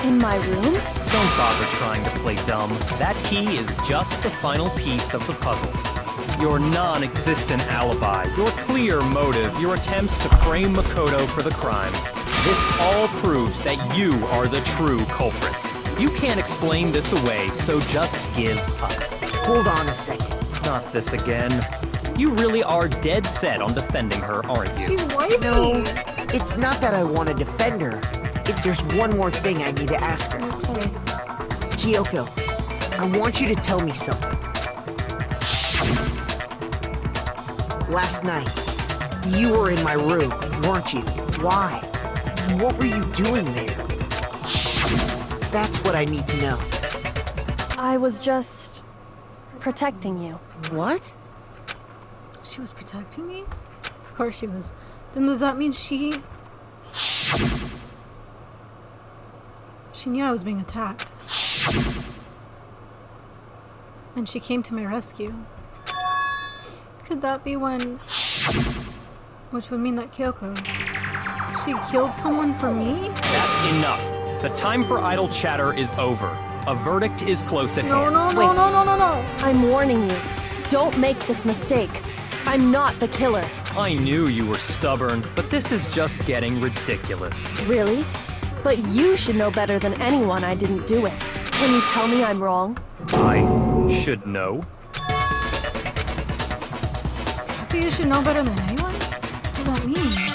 in my room? Don't bother trying to play dumb. That key is just the final piece of the puzzle. Your non-existent alibi, your clear motive, your attempts to frame Makoto for the crime. This all proves that you are the true culprit. You can't explain this away, so just give up. Hold on a second. Not this again. You really are dead set on defending her, aren't you? She's wifey. No, it's not that I want to defend her. There's one more thing I need to ask her. Sorry. Kyoko, I want you to tell me something. Last night, you were in my room, weren't you? Why? What were you doing there? That's what I need to know. I was just protecting you. What? She was protecting me? Of course she was. Then does that mean she knew I was being attacked? And she came to my rescue. Could that be when... Which would mean that Kyoko... She killed someone for me? That's enough. The time for idle chatter is over. A verdict is close at hand. No. I'm warning you. Don't make this mistake. I'm not the killer. I knew you were stubborn, but this is just getting ridiculous. Really? But you should know better than anyone I didn't do it. Can you tell me I'm wrong? I should know. You should know better than anyone? What does that mean?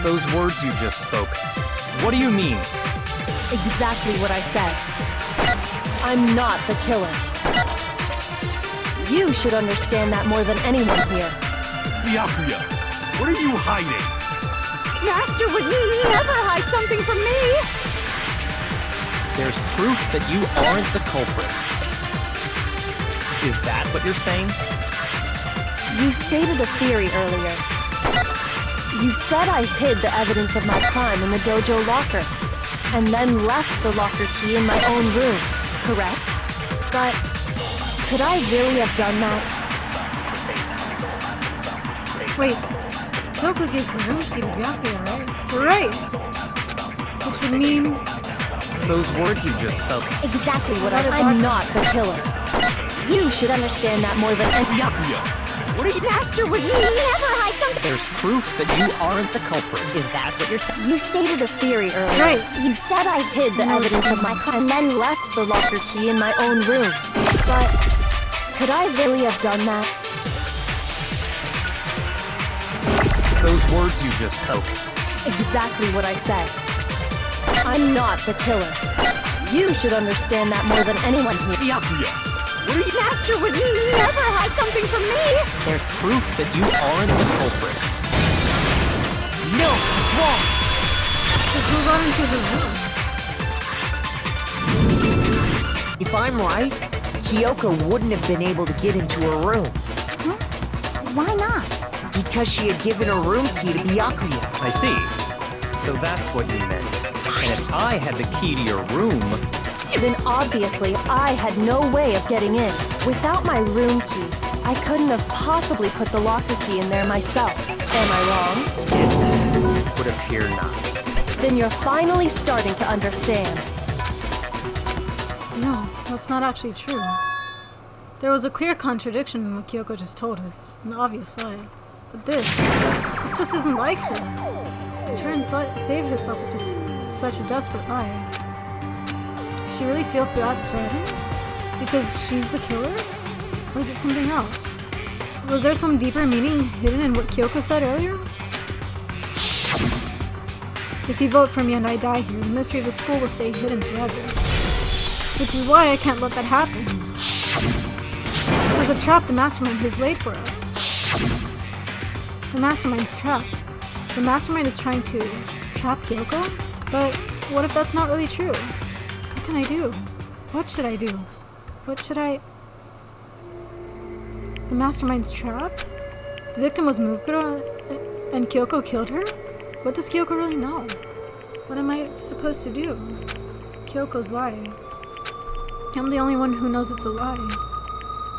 Those words you just spoke. What do you mean? Exactly what I said. I'm not the killer. You should understand that more than anyone here. Byakuya, what are you hiding? Master would never hide something from me! There's proof that you aren't the culprit. Is that what you're saying? You stated a theory earlier. You said I hid the evidence of my crime in the dojo locker, and then left the locker key in my own room, correct? But could I really have done that? Wait, Kyoko gave her room key to Byakuya, right? You're right! Which would mean... Those words you just spoke. Exactly what I'm not the killer. You should understand that more than any... Byakuya, what are you... Master would never hide something. There's proof that you aren't the culprit. Is that what you're saying? You stated a theory earlier. Right. You said I hid the evidence of my crime and then left the locker key in my own room. But could I really have done that? Those words you just spoke. Exactly what I said. I'm not the killer. You should understand that more than anyone here. Byakuya, what are you... Master would never hide something from me! There's proof that you aren't the culprit. No, it's wrong. So who got into the room? If I'm right, Kyoko wouldn't have been able to get into her room. Huh? Why not? Because she had given her room key to Byakuya. I see. So that's what you meant. And if I had the key to your room... Then obviously I had no way of getting in. Without my room key, I couldn't have possibly put the locker key in there myself. Am I wrong? It would appear not. Then you're finally starting to understand. No, that's not actually true. There was a clear contradiction in what Kyoko just told us, an obvious lie. But this just isn't like her. To try and save herself with just such a desperate lie. Does she really feel that threatened? Because she's the killer? Or is it something else? Was there some deeper meaning hidden in what Kyoko said earlier? If you vote for me and I die here, the mystery of the school will stay hidden forever. Which is why I can't let that happen. This is a trap the Mastermind has laid for us. The Mastermind's trap. The Mastermind is trying to trap Kyoko? But what if that's not really true? What can I do? What should I do? What should I... The Mastermind's trap? The victim was Mukuro and Kyoko killed her? What does Kyoko really know? What am I supposed to do? Kyoko's lying. I'm the only one who knows it's a lie.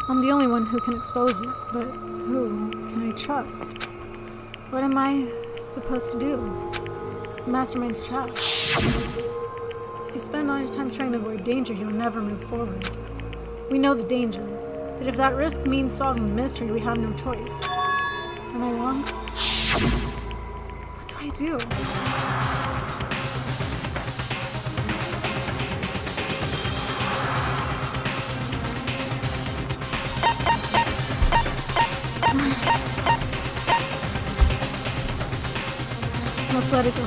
I'm the only one who can expose it, but who can I trust? What am I supposed to do? The mastermind's trapped. If you spend all your time trying to avoid danger, you'll never move forward. We know the danger, but if that risk means solving the mystery, we have no choice. Am I wrong? What do I do? Let's let it go.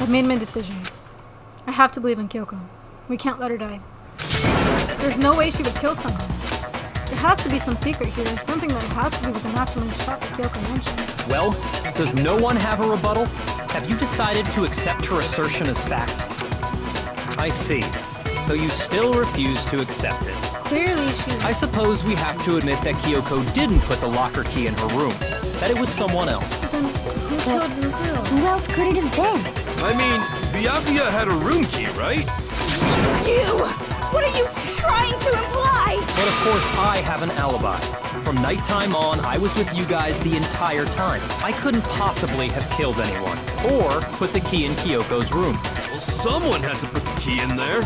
I've made my decision. I have to believe in Kyoko. We can't let her die. There's no way she would kill someone. There has to be some secret here, something that has to do with the mastermind's trap that Kyoko mentioned. Well, does no one have a rebuttal? Have you decided to accept her assertion as fact? I see. So you still refuse to accept it. Clearly she's... I suppose we have to admit that Kyoko didn't put the locker key in her room. That it was someone else. Then who killed Mukuro? Who else could it have been? I mean, Byakuya had a room key, right? You! What are you trying to imply? But of course, I have an alibi. From nighttime on, I was with you guys the entire time. I couldn't possibly have killed anyone, or put the key in Kyoko's room. Well, someone had to put the key in there.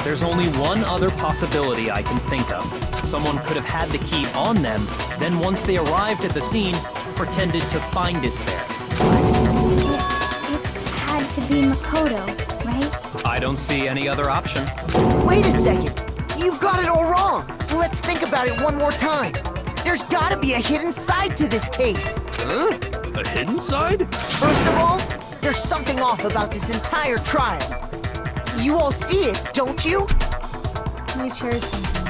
There's only one other possibility I can think of. Someone could have had the key on them, then once they arrived at the scene, pretended to find it there. It had to be Makoto, right? I don't see any other option. Wait a second. You've got it all wrong. Let's think about it one more time. There's gotta be a hidden side to this case. Huh? A hidden side? First of all, there's something off about this entire trial. You all see it, don't you? Let me share something.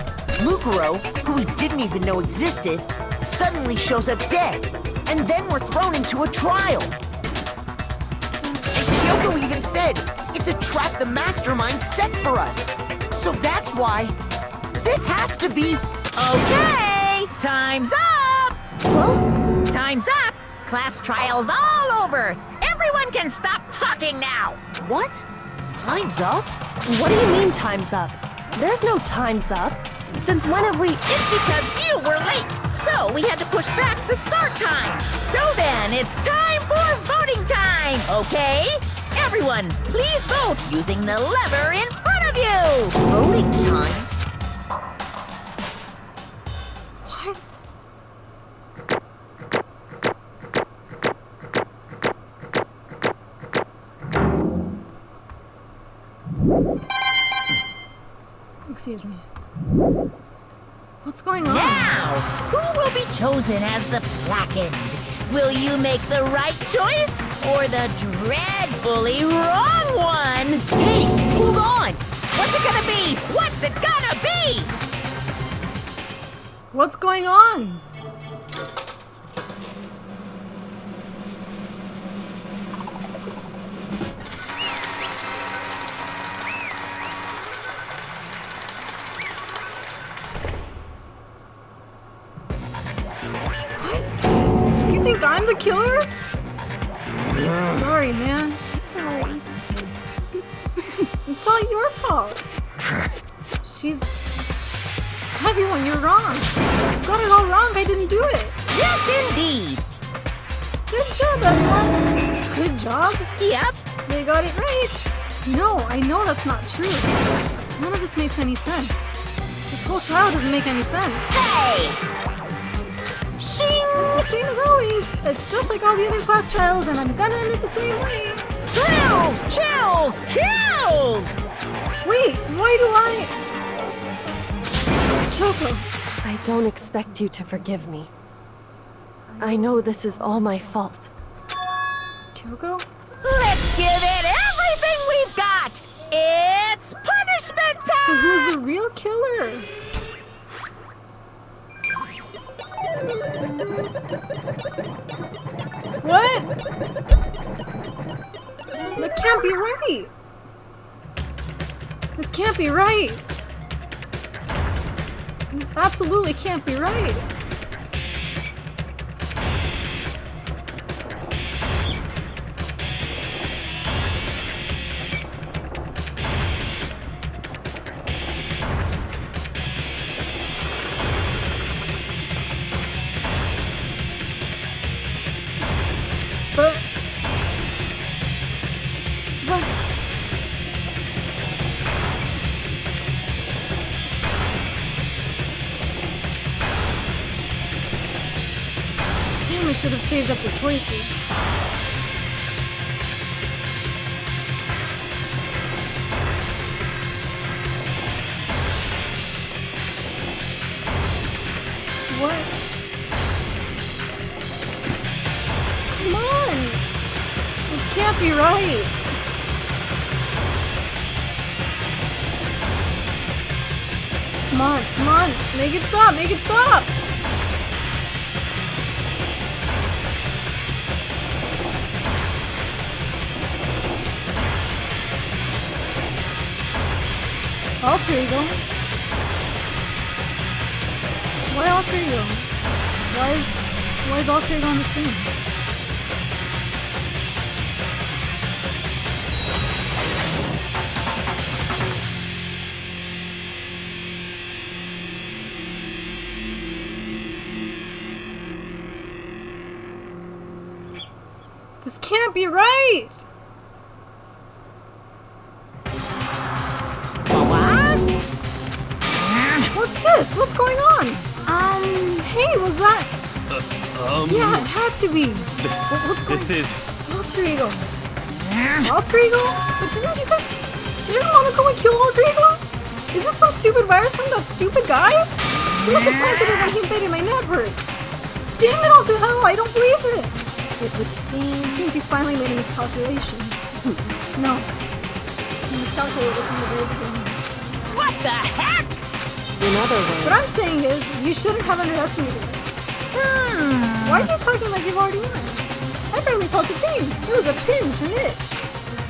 Mukuro, who we didn't even know existed, suddenly shows up dead. And then we're thrown into a trial. And Kyoko even said, it's a trap the mastermind set for us. So that's why this has to be... Okay, time's up! Huh? Time's up! Class trial's all over! Everyone can stop talking now! What? Time's up? What do you mean time's up? There's no time's up. Since when have we... It's because you were late, so we had to push back the start time. So then, it's time for voting time, okay? Everyone, please vote using the lever in front of you! Voting time? What? Excuse me. What's going on? Now, who will be chosen as the blackened? Will you make the right choice or the dreadfully wrong one? Hey, hold on! What's it gonna be? What's it gonna be? What's going on? You think I'm the killer? Sorry, man. Sorry. It's all your fault. She's... Everyone, you're wrong. You got it all wrong. I didn't do it. Yes, indeed. Good job, everyone. Good job. Yep. They got it right. No, I know that's not true. None of this makes any sense. This whole trial doesn't make any sense. Hey! It's the same as always. It's just like all the other class trials, and I'm gonna end it the same way. Thrills, chills, kills! Wait, why do I... Kyoko, I don't expect you to forgive me. I know this is all my fault. Kyoko? Let's give it everything we've got! It's punishment time! So who's the real killer? What? That can't be right. This can't be right. This absolutely can't be right. should have saved up the choices. What? Come on! This can't be right! Come on, come on! Make it stop! Make it stop! Alter Ego? Why Alter Ego? Why is Alter Ego on the screen? This can't be right! What's this? What's going on? Hey, was that? Yeah, it had to be. What's going on? This is... Alter Ego. Alter Ego? But didn't you want to go and kill Alter Ego? Is this some stupid virus from that stupid guy? He must have planted it when he invaded my network. Damn it all to hell, I don't believe this. It would seem... It seems he finally made a miscalculation. No. He miscalculated from the very beginning. What the heck? In other words, What I'm saying is, you shouldn't have underestimated this. Why are you talking like you've already won? I barely felt a thing. It was a pinch, an itch.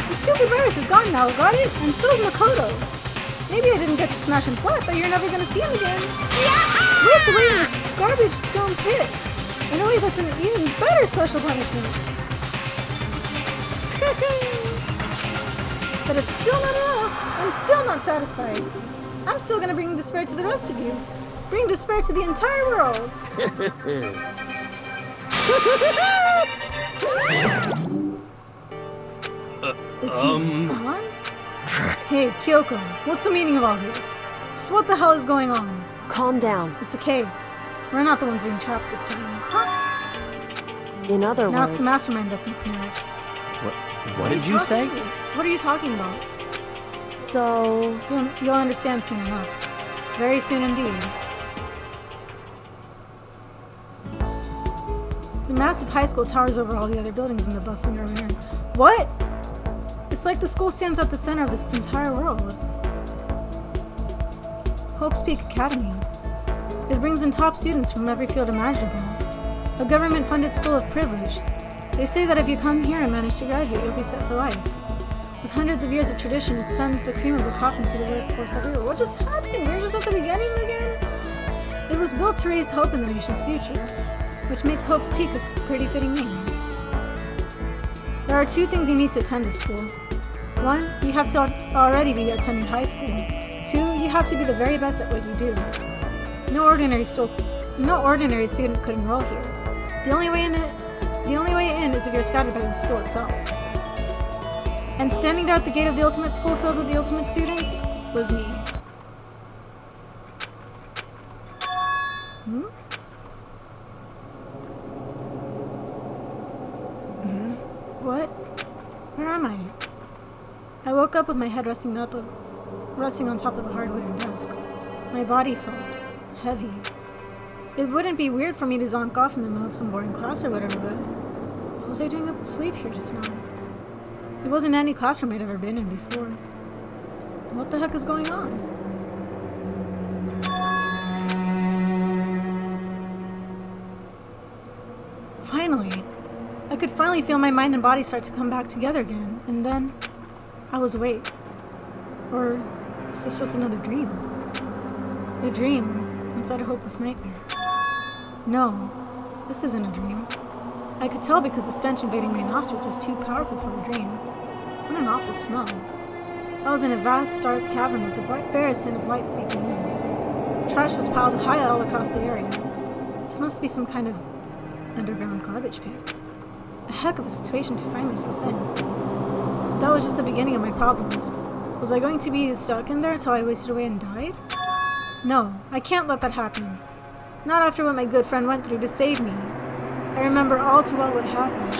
The stupid virus is gone now, got it? And so's Makoto. Maybe I didn't get to smash him flat, but you're never gonna see him again. It's waste away in this garbage stone pit. In a way, that's an even better special punishment. But it's still not enough. I'm still not satisfied. I'm still gonna bring despair to the rest of you. Bring despair to the entire world. Is he gone? Hey, Kyoko, what's the meaning of all this? Just what the hell is going on? calm down. It's okay. We're not the ones being trapped this time. In other Now words, it's the mastermind that's ensnared. What did you say? What are you talking about? so You'll understand soon enough. Very soon indeed. The massive high school towers over all the other buildings in the bustling urban area. What? It's like the school stands at the center of this entire world. Hope's Peak Academy. It brings in top students from every field imaginable. A government-funded school of privilege. They say that if you come here and manage to graduate, you'll be set for life. With hundreds of years of tradition, it sends the cream of the crop into the workforce everywhere. What just happened? We're just at the beginning again? It was built to raise hope in the nation's future, which makes Hope's Peak a pretty fitting name. There are two things you need to attend this school. One, you have to already be attending high school. Two, you have to be the very best at what you do. No ordinary student could enroll here. The only way in is if you're scouted by the school itself. And standing there at the gate of the ultimate school filled with the ultimate students was me. What? Where am I? I woke up with my head resting on top of a hard wooden desk. My body felt heavy. It wouldn't be weird for me to zonk off in the middle of some boring class or whatever, but what was I doing up asleep here just now? It wasn't any classroom I'd ever been in before. What the heck is going on? Finally! I could finally feel my mind and body start to come back together again, and then I was awake. Or is this just another dream? A dream inside a hopeless nightmare. No, this isn't a dream. I could tell because the stench invading my nostrils was too powerful for a dream. What an awful smell. I was in a vast, dark cavern with the barest hint of light seeping in. Trash was piled high all across the area. This must be some kind of underground garbage pit. A heck of a situation to find myself in. But that was just the beginning of my problems. Was I going to be stuck in there until I wasted away and died? No, I can't let that happen. Not after what my good friend went through to save me. I remember all too well what happened.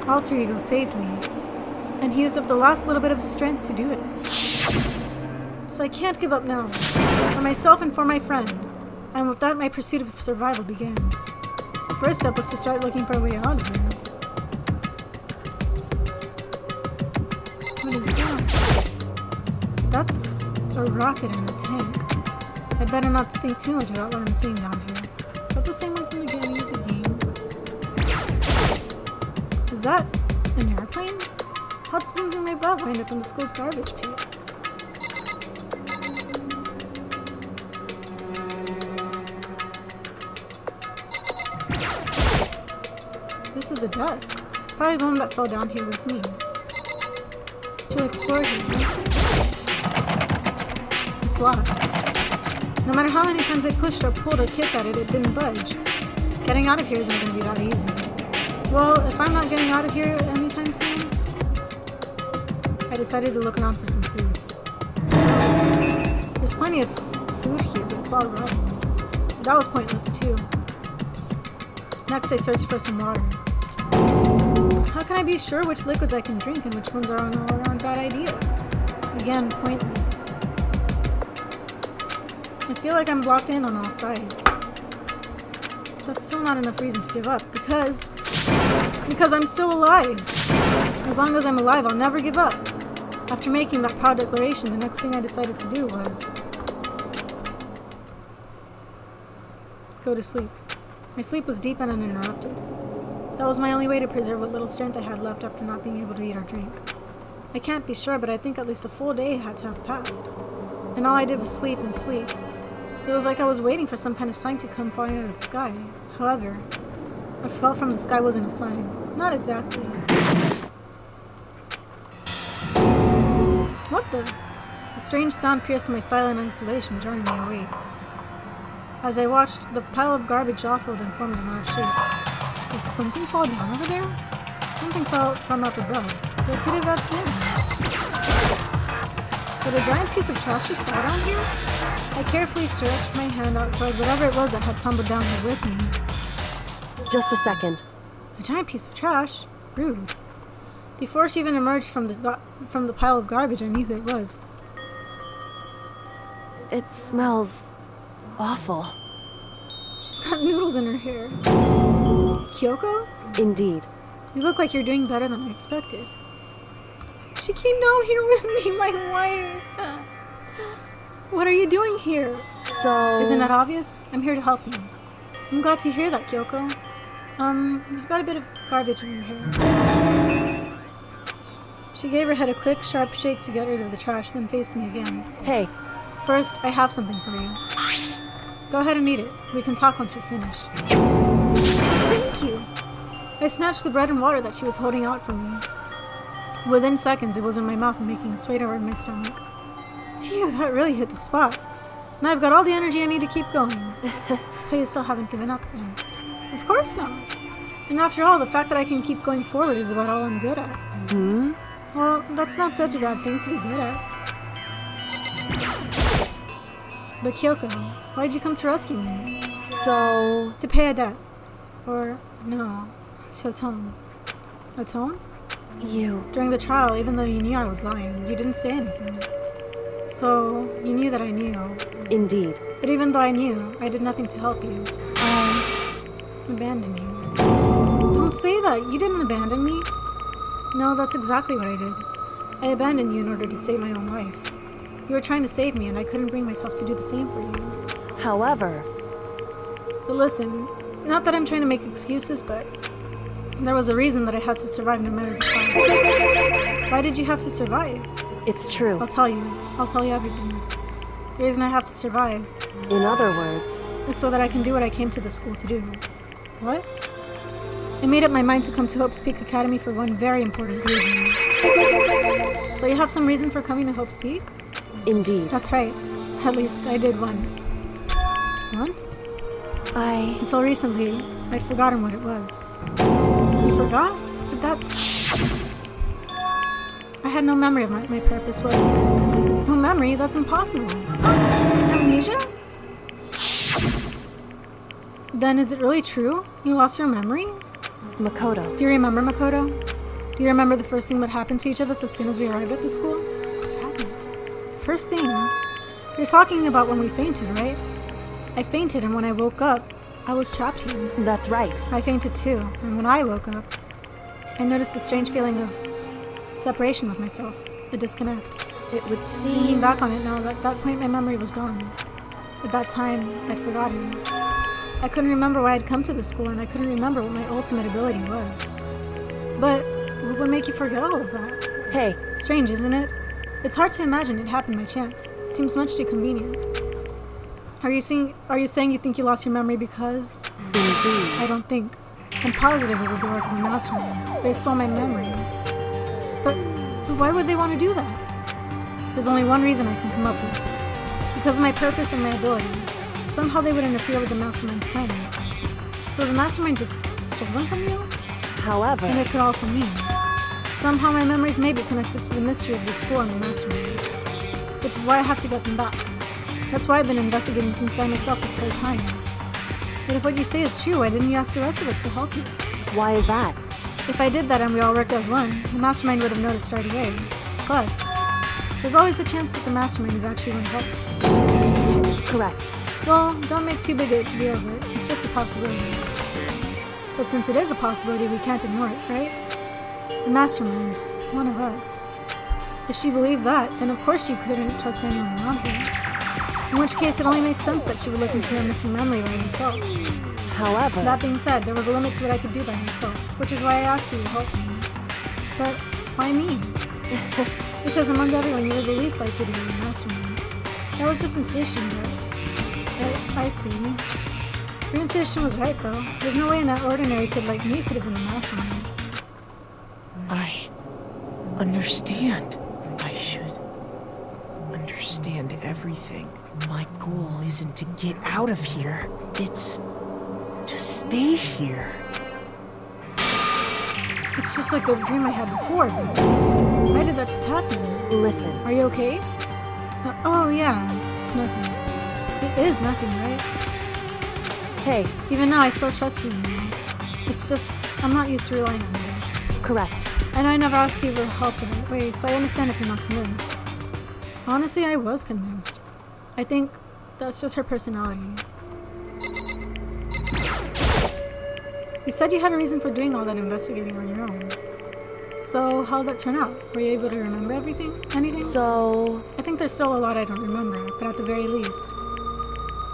Alter Ego saved me, and he used up the last little bit of strength to do it. So I can't give up now, for myself and for my friend, and with that my pursuit of survival began. First step was to start looking for a way out of here. What is that? That's a rocket in a tank. I'd better not think too much about what I'm seeing down here. Is that the same one from the beginning of the game? Is that an airplane? How'd something like that wind up in the school's garbage pit? This is a desk. It's probably the one that fell down here with me. To explore here. It's locked. No matter how many times I pushed or pulled or kicked at it, it didn't budge. Getting out of here isn't going to be that easy. Well, if I'm not getting out of here anytime soon, I decided to look around for some food. There's plenty of food here, but it's all rotten. But that was pointless too. Next, I searched for some water. How can I be sure which liquids I can drink and which ones are an all-around bad idea? Again, pointless. I feel like I'm blocked in on all sides. That's still not enough reason to give up, because I'm still alive. As long as I'm alive, I'll never give up. After making that proud declaration, the next thing I decided to do was go to sleep. My sleep was deep and uninterrupted. That was my only way to preserve what little strength I had left after not being able to eat or drink. I can't be sure, but I think at least a full day had to have passed. And all I did was sleep and sleep. It was like I was waiting for some kind of sign to come falling out of the sky. However, what fell from the sky wasn't a sign. Not exactly. What the? A strange sound pierced my silent isolation, jarring me awake. As I watched, the pile of garbage jostled and formed an odd shape. Did something fall down over there? Something fell from up above. What could it have been? Did a giant piece of trash just fall down here? I carefully stretched my hand out toward whatever it was that had tumbled down here with me. Just a second. A giant piece of trash? Rude. Before she even emerged from the pile of garbage, I knew who it was. It smells awful. She's got noodles in her hair. Kyoko? Indeed. You look like you're doing better than I expected. She came down here with me, my wife. What are you doing here? So... Isn't that obvious? I'm here to help you. I'm glad to hear that, Kyoko. You've got a bit of garbage in your hair. She gave her head a quick, sharp shake to get rid of the trash, then faced me again. Hey. First, I have something for you. Go ahead and eat it. We can talk once you're finished. Thank you. I snatched the bread and water that she was holding out for me. Within seconds, it was in my mouth and making its way toward my stomach. Phew, that really hit the spot. Now I've got all the energy I need to keep going. So you still haven't given up then? Of course not. And after all, the fact that I can keep going forward is about all I'm good at. Hmm? Well, that's not such a bad thing to be good at. But Kyoko, why'd you come to rescue me? So... To pay a debt. Or, no, to atone. Atone? You... During the trial, even though you knew I was lying, you didn't say anything. So, you knew that I knew. Indeed. But even though I knew, I did nothing to help you. I abandoned you. Don't say that! You didn't abandon me! No, that's exactly what I did. I abandoned you in order to save my own life. You were trying to save me, and I couldn't bring myself to do the same for you. However... But listen, not that I'm trying to make excuses, but there was a reason that I had to survive no matter the cost. Why did you have to survive? It's true. I'll tell you. I'll tell you everything. The reason I have to survive... In other words... is so that I can do what I came to the school to do. What? I made up my mind to come to Hope's Peak Academy for one very important reason. So you have some reason for coming to Hope's Peak? Indeed. That's right. At least I did once. Once? Until recently, I'd forgotten what it was. You forgot? But that's... I had no memory of what my purpose was. No memory? That's impossible. Amnesia? Then is it really true? You lost your memory? Makoto. Do you remember, Makoto? Do you remember the first thing that happened to each of us as soon as we arrived at the school? What happened? First thing, you're talking about when we fainted, right? I fainted, and when I woke up, I was trapped here. That's right. I fainted too, and when I woke up, I noticed a strange feeling of separation with myself, a disconnect. It would Thinking seem... back on it now, at that point my memory was gone. At that time, I'd forgotten. I couldn't remember why I'd come to the school, and I couldn't remember what my ultimate ability was. But what would make you forget all of that? Hey, Strange, isn't it? It's hard to imagine it happened by chance. It seems much too convenient. Are you saying you think you lost your memory because... indeed. I don't think. I'm positive it was the work of a mastermind. They stole my memory. But why would they want to do that? There's only one reason I can come up with. Because of my purpose and my ability. Somehow they would interfere with the mastermind's plans. So the mastermind just stole them from you? However... And it could also mean somehow my memories may be connected to the mystery of the school and the mastermind. Which is why I have to get them back. That's why I've been investigating things by myself this whole time. But if what you say is true, why didn't you ask the rest of us to help you? Why is that? If I did that and we all worked as one, the mastermind would have noticed right away. Plus, there's always the chance that the mastermind is actually one of us. Correct. Well, don't make too big a deal of it. It's just a possibility. But since it is a possibility, we can't ignore it, right? The mastermind, one of us. If she believed that, then of course she couldn't trust anyone around her. In which case, it only makes sense that she would look into her missing memory by herself. However... That being said, there was a limit to what I could do by myself, which is why I asked you to help me. But why me? Because among everyone, you were the least likely to be the mastermind. That was just intuition, but I see. Your intuition was right, though. There's no way an ordinary kid like me could have been the mastermind. I understand. I should understand everything. My goal isn't to get out of here. It's to stay here. It's just like the dream I had before, but why did that just happen? Listen. Are you okay? Oh, yeah. It's nothing. It is nothing, right? Hey, Even now, I still trust you, man. It's just, I'm not used to relying on others. correct. I know I never asked you for help in that way, so I understand if you're not convinced. Honestly, I was convinced. I think that's just her personality. You said you had a reason for doing all that investigating on your own. So, how'd that turn out? Were you able to remember everything? Anything? So... I think there's still a lot I don't remember, but at the very least,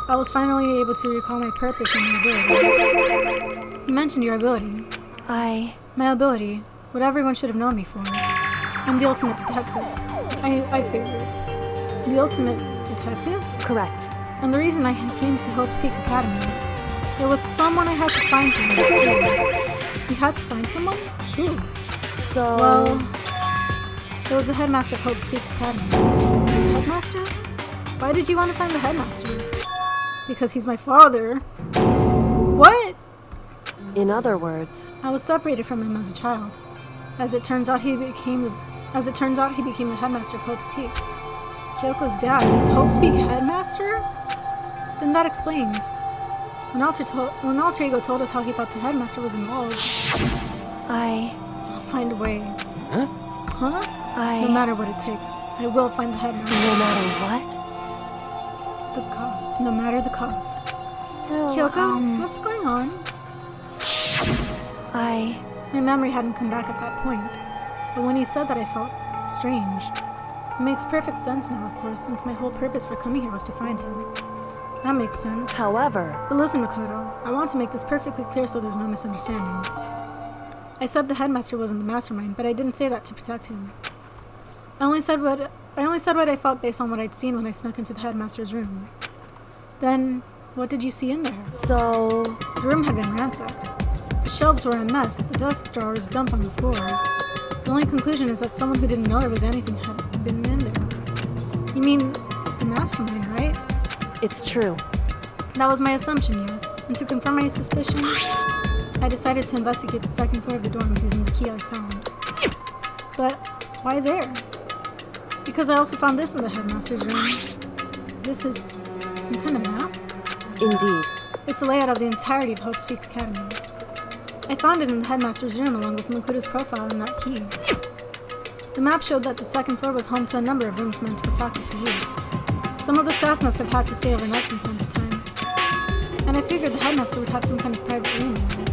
I was finally able to recall my purpose and my ability. You mentioned your ability. My ability. What everyone should have known me for. I'm the ultimate detective. I figured. The ultimate detective? Correct. And the reason I came to Hope's Peak Academy, there was someone I had to find from the school. You had to find someone? Who? So... Well, there was the headmaster of Hope's Peak Academy. The headmaster? Why did you want to find the headmaster? Because he's my father. What? In other words... I was separated from him as a child. As it turns out, he became the headmaster of Hope's Peak. Kyoko's dad is Hope's Peak headmaster? Then that explains. When Alter Ego told us how he thought the headmaster was involved. I'll find a way. Huh? Huh? No matter what it takes, I will find the headmaster. No matter what? No matter the cost. So, Kyoko, what's going on? I... My memory hadn't come back at that point, but when he said that I felt strange. It makes perfect sense now, of course, since my whole purpose for coming here was to find him. That makes sense. However... But listen, Makoto, I want to make this perfectly clear so there's no misunderstanding. I said the headmaster wasn't the mastermind, but I didn't say that to protect him. I only said what I felt based on what I'd seen when I snuck into the headmaster's room. Then, what did you see in there? So... The room had been ransacked. The shelves were a mess, the desk drawers dumped on the floor. The only conclusion is that someone who didn't know there was anything had been in there. You mean, the mastermind, right? It's true. That was my assumption, yes. And to confirm my suspicion, I decided to investigate the second floor of the dorms using the key I found. But why there? Because I also found this in the headmaster's room. This is some kind of map? Indeed. It's a layout of the entirety of Hope's Peak Academy. I found it in the headmaster's room along with Makoto's profile and that key. The map showed that the second floor was home to a number of rooms meant for faculty use. Some of the staff must have had to stay overnight from time to time. And I figured the headmaster would have some kind of private room there.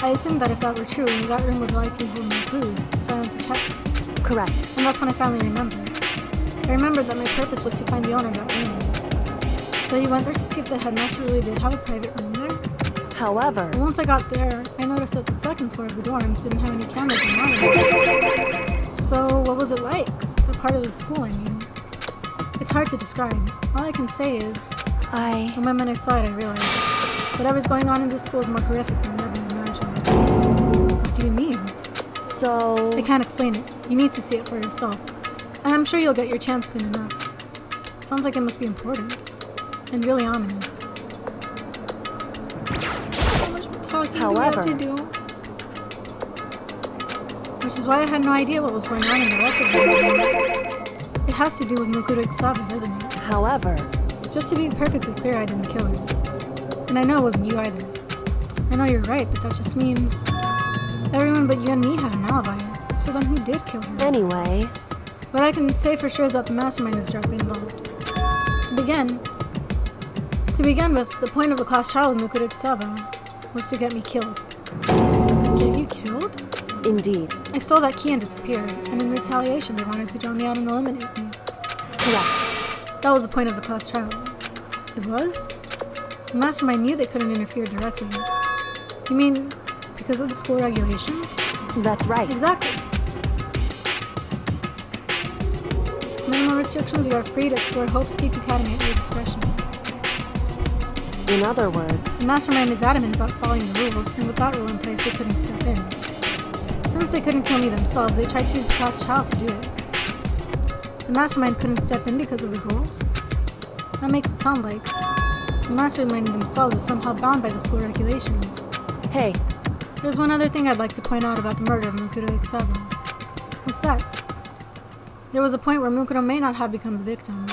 I assumed that if that were true, that room would likely hold more clues, so I went to check. Correct. And that's when I finally remembered. I remembered that my purpose was to find the owner of that room. So you went there to see if the headmaster really did have a private room there? However, But once I got there, I noticed that the second floor of the dorms didn't have any cameras or monitors. So what was it like? The part of the school, I mean. It's hard to describe. All I can say is, the moment I saw it, I realized whatever's going on in this school is more horrific than I ever imagined. What do you mean? So... I can't explain it. You need to see it for yourself. And I'm sure you'll get your chance soon enough. Sounds like it must be important. And really ominous. How much talking However, do we have to do? Which is why I had no idea what was going on in the rest of the room. It has to do with Makoto Isaba, doesn't it? However, Just to be perfectly clear, I didn't kill her. And I know it wasn't you either. I know you're right, but that just means everyone but you and me had an alibi. So then who did kill her? anyway, What I can say for sure is that the mastermind is directly involved. To begin with, the point of the class trial of Makoto Isaba was to get me killed. Get you killed? indeed. I stole that key and disappeared, and in retaliation they wanted to draw me out and eliminate me. Correct. That was the point of the class trial. It was? The mastermind knew they couldn't interfere directly. You mean, because of the school regulations? That's right. Exactly. With minimal restrictions, you are free to explore Hope's Peak Academy at your discretion. In other words, The mastermind is adamant about following the rules, and with that rule in place, they couldn't step in. Since they couldn't kill me themselves, they tried to use the class trial to do it. The mastermind couldn't step in because of the rules? That makes it sound like the mastermind themselves is somehow bound by the school regulations. hey, There's one other thing I'd like to point out about the murder of Makoto Isaba. What's that? There was a point where Makoto may not have become the victim.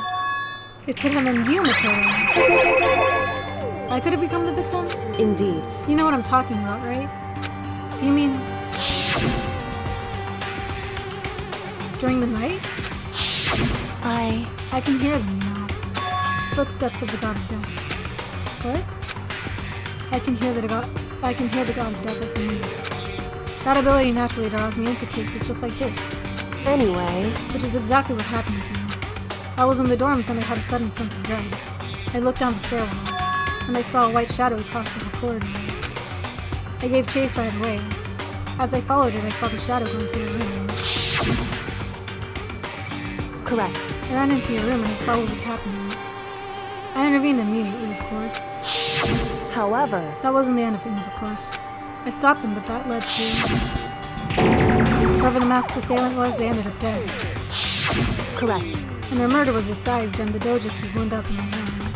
It could have been you, Makoto. I could have become the victim? indeed. You know what I'm talking about, right? Do you mean during the night? I can hear them now. Footsteps of the god of death. What? I can hear the god of death as he moves. That ability naturally draws me into cases just like this, Anyway, which is exactly what happened with you. I was in the dorms and I had a sudden sense of dread. I looked down the stairwell, and I saw a white shadow across the corridor. I gave chase right away. As I followed it, I saw the shadow go into your room. correct. I ran into your room and I saw what was happening. I intervened immediately, of course. However, That wasn't the end of things, of course. I stopped them, but that led to... Whoever the masked assailant was, they ended up dead. correct. And their murder was disguised and the dojo key wound up in my room.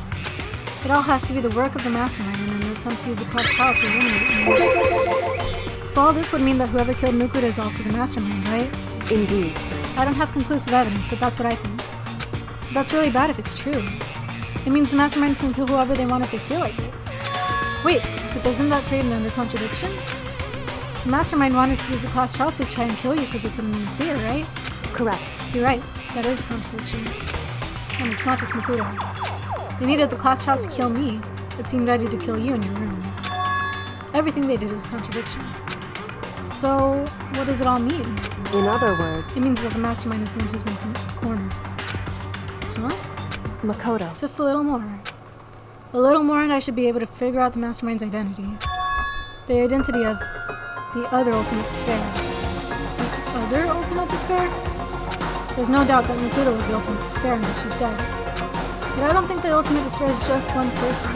It all has to be the work of the mastermind in an attempt to use the class trial to eliminate me. So all this would mean that whoever killed Makoto is also the mastermind, right? Indeed. I don't have conclusive evidence, but that's what I think. That's really bad if it's true. It means the mastermind can kill whoever they want if they feel like it. Wait, but doesn't that create another contradiction? The mastermind wanted to use the class trial to try and kill you because they couldn't interfere, right? Correct. You're right, that is a contradiction. And it's not just Makoto. They needed the class trial to kill me, but seemed ready to kill you in your room. Everything they did is a contradiction. So, what does it all mean? In other words, It means that the mastermind is the one who's been cornered. Huh? Makoto. Just a little more. A little more and I should be able to figure out the mastermind's identity. The identity of the other ultimate despair. The other ultimate despair? There's no doubt that Makoto was the ultimate despair and that she's dead. But I don't think the ultimate despair is just one person.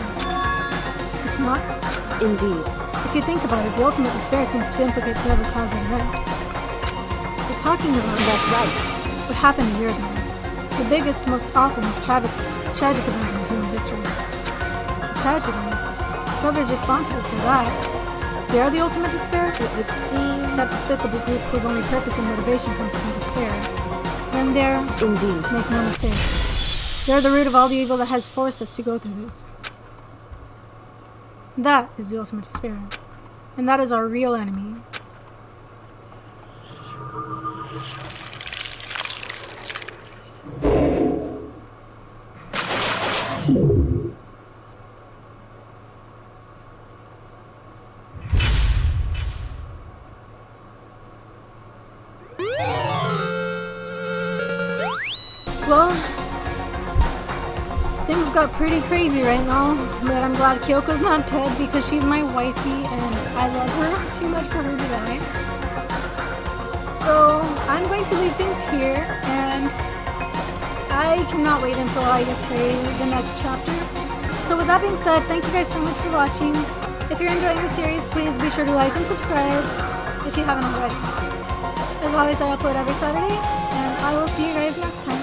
It's not? Indeed. If you think about it, the ultimate despair seems to implicate whoever caused that event. We're talking about That's right. what happened a year ago. The biggest, most awful, most tragic event in human history. Tragedy. Whoever's responsible for that, they're the ultimate despair? It would seem... That despicable group whose only purpose and motivation comes from despair. Then they're, Indeed. make no mistake, they're the root of all the evil that has forced us to go through this. That is the ultimate despair. And that is our real enemy. Well, things got pretty crazy right now, but I'm glad Kyoko's not dead because she's my wifey and I love her too much for her to die. So I'm going to leave things here, and I cannot wait until I play the next chapter. So with that being said, thank you guys so much for watching. If you're enjoying the series, please be sure to like and subscribe if you haven't already. As always, I upload every Saturday, and I will see you guys next time.